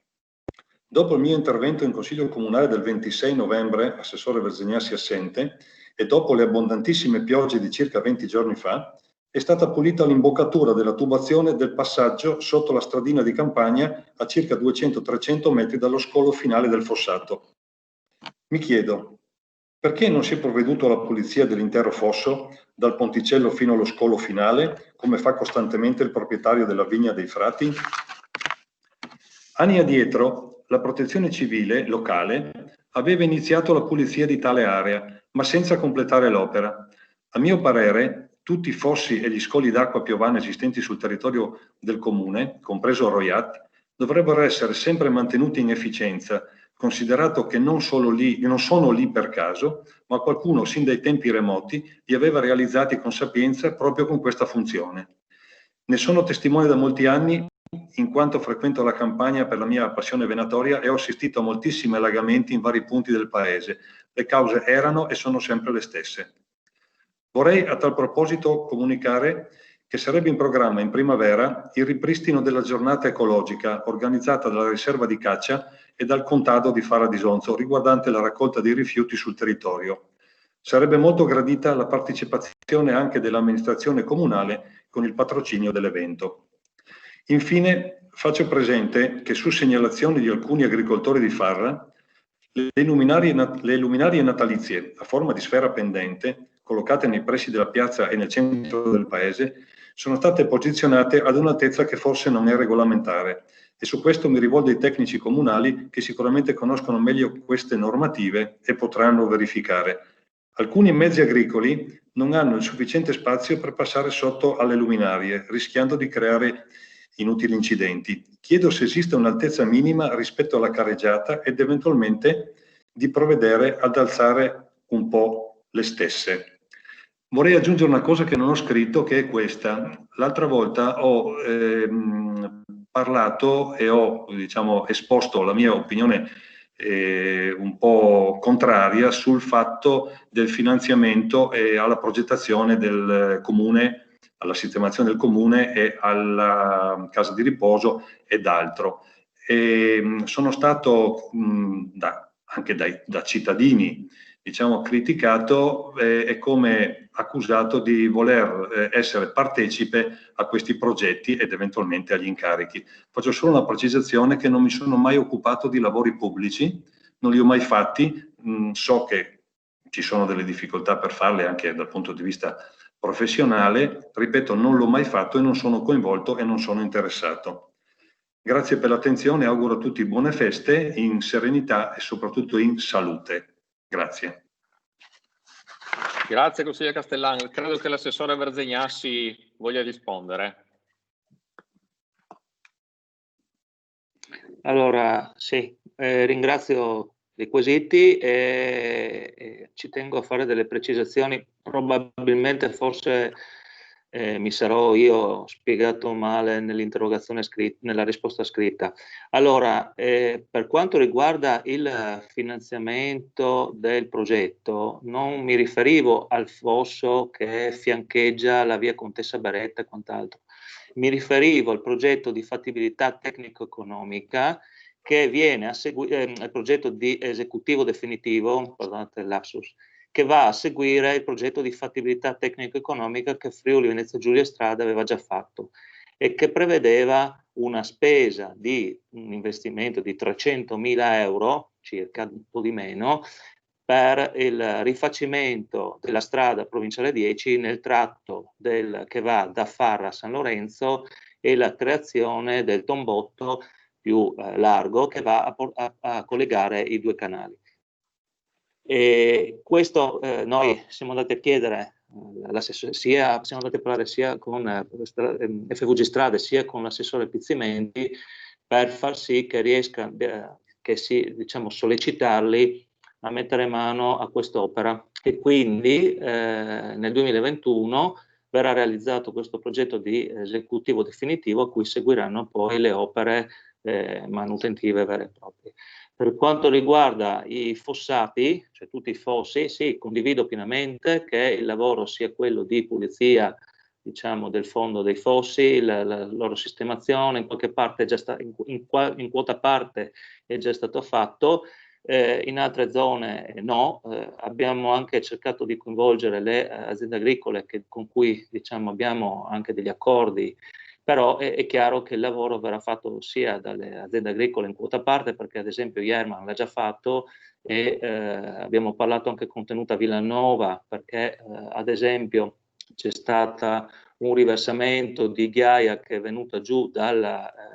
dopo il mio intervento in Consiglio Comunale del 26 novembre, assessore Verzegnassi assente, e dopo le abbondantissime piogge di circa 20 giorni fa, è stata pulita l'imboccatura della tubazione del passaggio sotto la stradina di campagna a circa 200-300 metri dallo scolo finale del fossato. Mi chiedo, perché non si è provveduto alla pulizia dell'intero fosso, dal ponticello fino allo scolo finale, come fa costantemente il proprietario della Vigna dei Frati? Anni addietro, la protezione civile locale aveva iniziato la pulizia di tale area, ma senza completare l'opera. A mio parere, tutti i fossi e gli scoli d'acqua piovana esistenti sul territorio del comune, compreso Roiat, dovrebbero essere sempre mantenuti in efficienza, considerato che non sono lì per caso, ma qualcuno sin dai tempi remoti li aveva realizzati con sapienza proprio con questa funzione. Ne sono testimone da molti anni, in quanto frequento la campagna per la mia passione venatoria e ho assistito a moltissimi allagamenti in vari punti del paese. Le cause erano e sono sempre le stesse. Vorrei a tal proposito comunicare che sarebbe in programma in primavera il ripristino della giornata ecologica organizzata dalla riserva di caccia e dal contado di Fara di Jonzo riguardante la raccolta dei rifiuti sul territorio. Sarebbe molto gradita la partecipazione anche dell'amministrazione comunale con il patrocinio dell'evento. Infine faccio presente che su segnalazioni di alcuni agricoltori di Farra, le luminarie natalizie a forma di sfera pendente, collocate nei pressi della piazza e nel centro del paese, sono state posizionate ad un'altezza che forse non è regolamentare e su questo mi rivolgo ai tecnici comunali che sicuramente conoscono meglio queste normative e potranno verificare. Alcuni mezzi agricoli non hanno il sufficiente spazio per passare sotto alle luminarie, rischiando di creare inutili incidenti. Chiedo se esiste un'altezza minima rispetto alla carreggiata ed eventualmente di provvedere ad alzare un po' le stesse. Vorrei aggiungere una cosa che non ho scritto, che è questa. L'altra volta ho parlato e ho, esposto la mia opinione un po' contraria sul fatto del finanziamento e alla progettazione del comune, alla sistemazione del comune e alla casa di riposo ed altro. Sono stato anche da cittadini criticato e come accusato di voler essere partecipe a questi progetti ed eventualmente agli incarichi. Faccio solo una precisazione che non mi sono mai occupato di lavori pubblici, non li ho mai fatti, so che ci sono delle difficoltà per farle anche dal punto di vista professionale, ripeto, non l'ho mai fatto e non sono coinvolto e non sono interessato. Grazie per l'attenzione, auguro a tutti buone feste in serenità e soprattutto in salute. Grazie. Grazie consigliere Castellano. Credo che l'assessore Verzegnassi voglia rispondere. Allora, sì, ringrazio dei quesiti e ci tengo a fare delle precisazioni, probabilmente forse mi sarò io spiegato male nell'interrogazione scritta, nella risposta scritta. Allora, per quanto riguarda il finanziamento del progetto, non mi riferivo al fosso che fiancheggia la via Contessa Beretta e quant'altro. Mi riferivo al progetto di fattibilità tecnico-economica che viene a seguire, il progetto di esecutivo definitivo, perdonate il lapsus, che va a seguire il progetto di fattibilità tecnico-economica che Friuli Venezia Giulia Strada aveva già fatto e che prevedeva una spesa di un investimento di 300.000 euro, circa un po' di meno, per il rifacimento della strada provinciale 10 nel tratto che va da Farra a San Lorenzo e la creazione del tombotto più largo che va a collegare i due canali. E questo noi siamo andati a chiedere l'assessore, siamo andati a parlare sia con FVG Strade sia con l'assessore Pizzimenti per far sì che riesca, diciamo, sollecitarli a mettere mano a quest'opera e quindi nel 2021 verrà realizzato questo progetto di esecutivo definitivo a cui seguiranno poi le opere manutentive vere e proprie. Per quanto riguarda i fossati, cioè tutti i fossi, sì, condivido pienamente che il lavoro sia quello di pulizia, diciamo, del fondo dei fossi, la loro sistemazione, in qualche parte è già in quota parte è già stato fatto, in altre zone no. Abbiamo anche cercato di coinvolgere le aziende agricole con cui, diciamo, abbiamo anche degli accordi. Però è chiaro che il lavoro verrà fatto sia dalle aziende agricole in quota parte, perché ad esempio Ierman l'ha già fatto, e abbiamo parlato anche con Tenuta Villanova, perché ad esempio c'è stato un riversamento di ghiaia che è venuta giù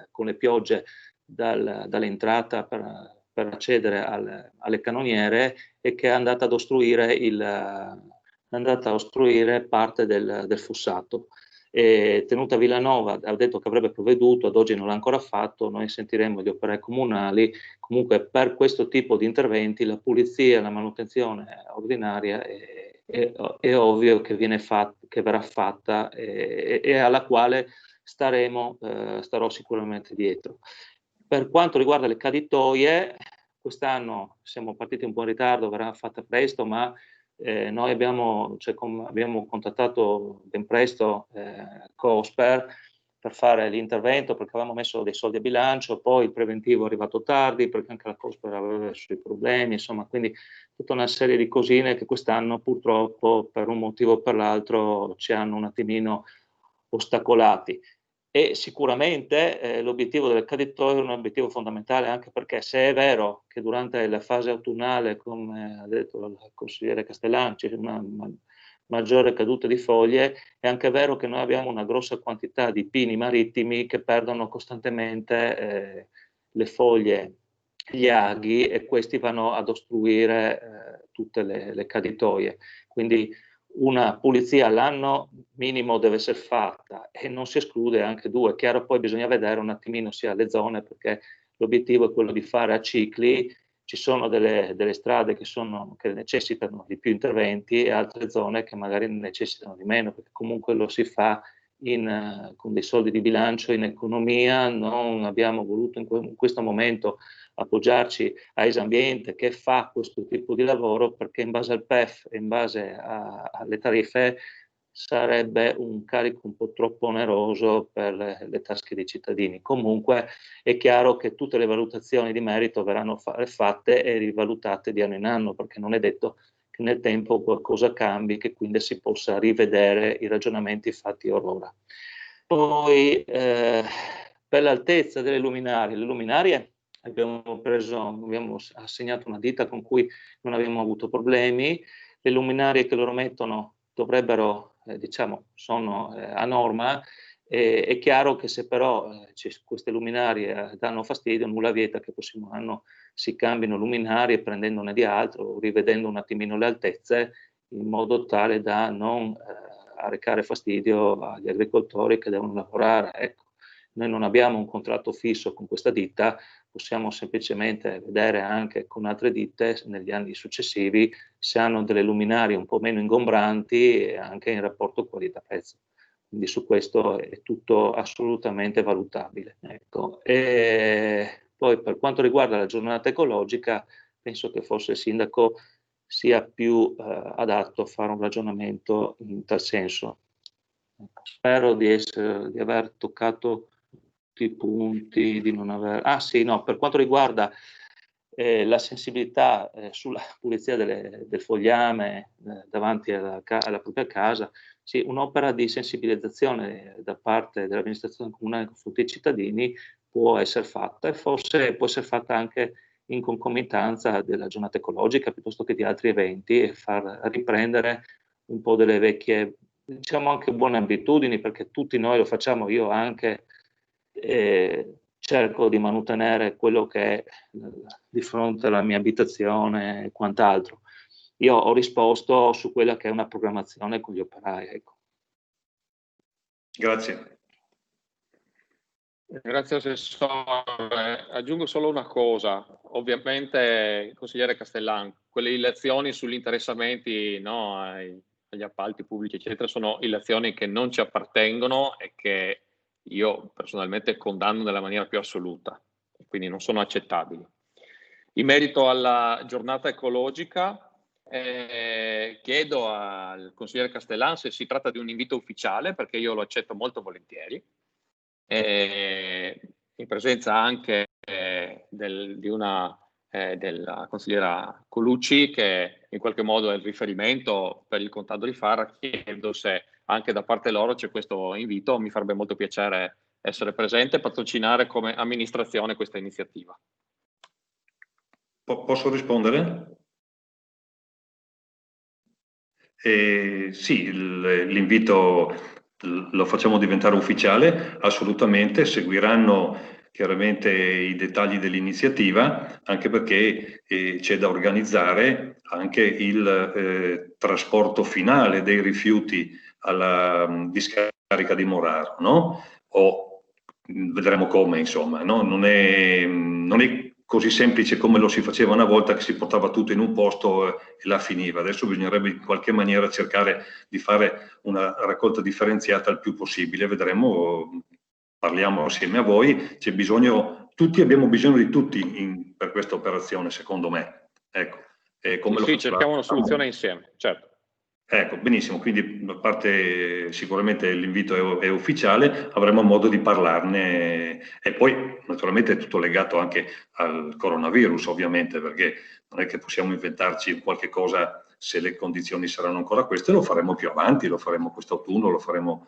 con le piogge dall'entrata per accedere alle canoniere e che è andata ad ostruire parte del fossato. Tenuta Villanova ha detto che avrebbe provveduto, ad oggi non l'ha ancora fatto, noi sentiremo gli operai comunali. Comunque per questo tipo di interventi la pulizia e la manutenzione ordinaria è ovvio che verrà fatta e alla quale starò sicuramente dietro. Per quanto riguarda le caditoie, quest'anno siamo partiti un po' in ritardo, verrà fatta presto, ma noi abbiamo contattato ben presto Cosper per fare l'intervento, perché avevamo messo dei soldi a bilancio, poi il preventivo è arrivato tardi perché anche la Cosper aveva i suoi problemi, insomma, quindi tutta una serie di cosine che quest'anno purtroppo per un motivo o per l'altro ci hanno un attimino ostacolati. E sicuramente l'obiettivo del caditoio è un obiettivo fondamentale, anche perché se è vero che durante la fase autunnale, come ha detto il consigliere Castellan, c'è una maggiore caduta di foglie, è anche vero che noi abbiamo una grossa quantità di pini marittimi che perdono costantemente le foglie, gli aghi, e questi vanno ad ostruire tutte le caditoie. Quindi una pulizia all'anno minimo deve essere fatta e non si esclude anche due. Chiaro, poi bisogna vedere un attimino sia le zone, perché l'obiettivo è quello di fare a cicli. Ci sono delle strade che necessitano di più interventi e altre zone che magari necessitano di meno, perché comunque lo si fa con dei soldi di bilancio in economia. Non abbiamo voluto in questo momento appoggiarci a Esambiente che fa questo tipo di lavoro, perché in base al PEF e in base alle tariffe sarebbe un carico un po' troppo oneroso per le tasche dei cittadini. Comunque è chiaro che tutte le valutazioni di merito verranno fatte e rivalutate di anno in anno, perché non è detto che nel tempo qualcosa cambi, che quindi si possa rivedere i ragionamenti fatti ora. Poi per l'altezza delle luminarie, le luminarie abbiamo assegnato una ditta con cui non abbiamo avuto problemi. Le luminarie che loro mettono dovrebbero, sono a norma. È chiaro che se però queste luminarie danno fastidio, nulla vieta che il prossimo anno si cambino luminarie prendendone di altro, rivedendo un attimino le altezze, in modo tale da non arrecare fastidio agli agricoltori che devono lavorare. Ecco, noi non abbiamo un contratto fisso con questa ditta, possiamo semplicemente vedere anche con altre ditte negli anni successivi se hanno delle luminarie un po' meno ingombranti, anche in rapporto qualità-prezzo. quindi su questo è tutto assolutamente valutabile. Ecco. E poi per quanto riguarda la giornata ecologica, penso che forse il sindaco sia più adatto a fare un ragionamento in tal senso. Spero di aver toccato tutti i punti, di non aver... Ah sì, no, per quanto riguarda la sensibilità sulla pulizia del fogliame davanti alla propria casa, sì, un'opera di sensibilizzazione da parte dell'amministrazione comunale nei confronti dei cittadini può essere fatta, e forse può essere fatta anche in concomitanza della giornata ecologica piuttosto che di altri eventi, e far riprendere un po' delle vecchie, diciamo anche buone abitudini, perché tutti noi lo facciamo, io anche cerco di mantenere quello che è di fronte alla mia abitazione e quant'altro. Io ho risposto su quella che è una programmazione con gli operai. Ecco. Grazie. Grazie Assessore. Aggiungo solo una cosa. Ovviamente, consigliere Castellan, quelle illazioni sugli interessamenti, no, agli appalti pubblici, eccetera, sono illazioni che non ci appartengono e che io personalmente condanno nella maniera più assoluta, quindi non sono accettabili. In merito alla giornata ecologica, chiedo al consigliere Castellan se si tratta di un invito ufficiale, perché io lo accetto molto volentieri, in presenza anche della consigliera Colucci, che in qualche modo è il riferimento per il contado di Fara. Chiedo se anche da parte loro c'è questo invito. Mi farebbe molto piacere essere presente e patrocinare come amministrazione questa iniziativa. Posso rispondere? Sì, l'invito lo facciamo diventare ufficiale, assolutamente. Seguiranno chiaramente i dettagli dell'iniziativa, anche perché c'è da organizzare anche il trasporto finale dei rifiuti alla discarica di Moraro, no? O vedremo come, insomma, no? Non è così semplice come lo si faceva una volta, che si portava tutto in un posto e là finiva. Adesso bisognerebbe in qualche maniera cercare di fare una raccolta differenziata il più possibile. Vedremo, parliamo assieme a voi. C'è bisogno, tutti abbiamo bisogno di tutti per questa operazione, secondo me. Ecco. Come sì, cerchiamo una soluzione insieme, certo. Ecco, benissimo, quindi a parte sicuramente l'invito è ufficiale, avremo modo di parlarne, e poi naturalmente è tutto legato anche al coronavirus, ovviamente, perché non è che possiamo inventarci qualche cosa se le condizioni saranno ancora queste. Lo faremo più avanti, lo faremo quest'autunno, lo faremo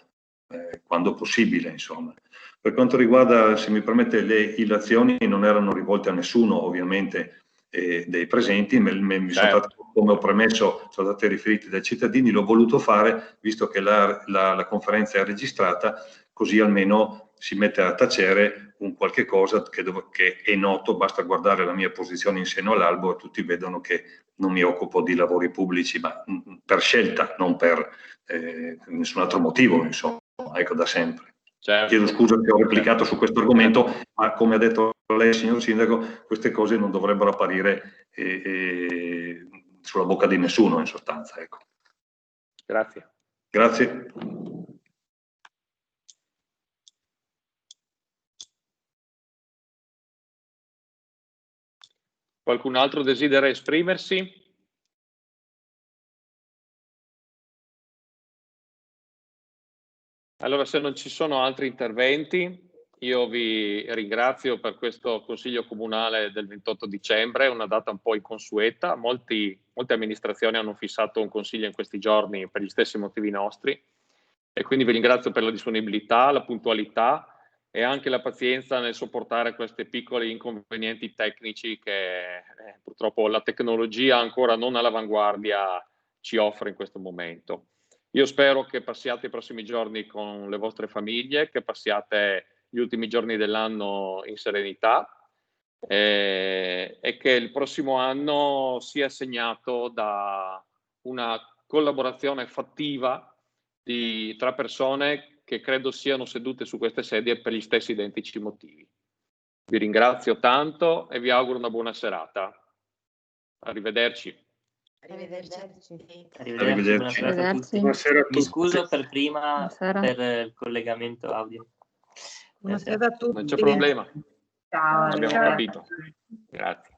quando possibile, insomma. Per quanto riguarda, se mi permette, le illazioni non erano rivolte a nessuno, ovviamente, dei presenti, mi sono stati, come ho premesso, sono stati riferiti dai cittadini. L'ho voluto fare visto che la conferenza è registrata, così almeno si mette a tacere un qualche cosa che è noto. Basta guardare la mia posizione in seno all'albo e tutti vedono che non mi occupo di lavori pubblici, ma per scelta, non per nessun altro motivo, insomma, ecco, da sempre. Certo. Chiedo scusa che ho replicato su questo argomento, ma come ha detto lei, signor Sindaco, queste cose non dovrebbero apparire sulla bocca di nessuno, in sostanza. Ecco. Grazie. Grazie. Qualcun altro desidera esprimersi? Allora, se non ci sono altri interventi, io vi ringrazio per questo Consiglio Comunale del 28 dicembre, una data un po' inconsueta. Molte amministrazioni hanno fissato un consiglio in questi giorni per gli stessi motivi nostri, e quindi vi ringrazio per la disponibilità, la puntualità e anche la pazienza nel sopportare questi piccoli inconvenienti tecnici che purtroppo la tecnologia ancora non all'avanguardia ci offre in questo momento. Io spero che passiate i prossimi giorni con le vostre famiglie, che passiate gli ultimi giorni dell'anno in serenità e che il prossimo anno sia segnato da una collaborazione fattiva tra persone che credo siano sedute su queste sedie per gli stessi identici motivi. Vi ringrazio tanto e vi auguro una buona serata. Arrivederci. Arrivederci. Arrivederci. Buonasera a tutti. Buonasera a tutti. Mi scuso per prima Buonasera. per il collegamento audio. Buonasera a tutti. Non c'è problema. Ciao. Abbiamo capito. Grazie.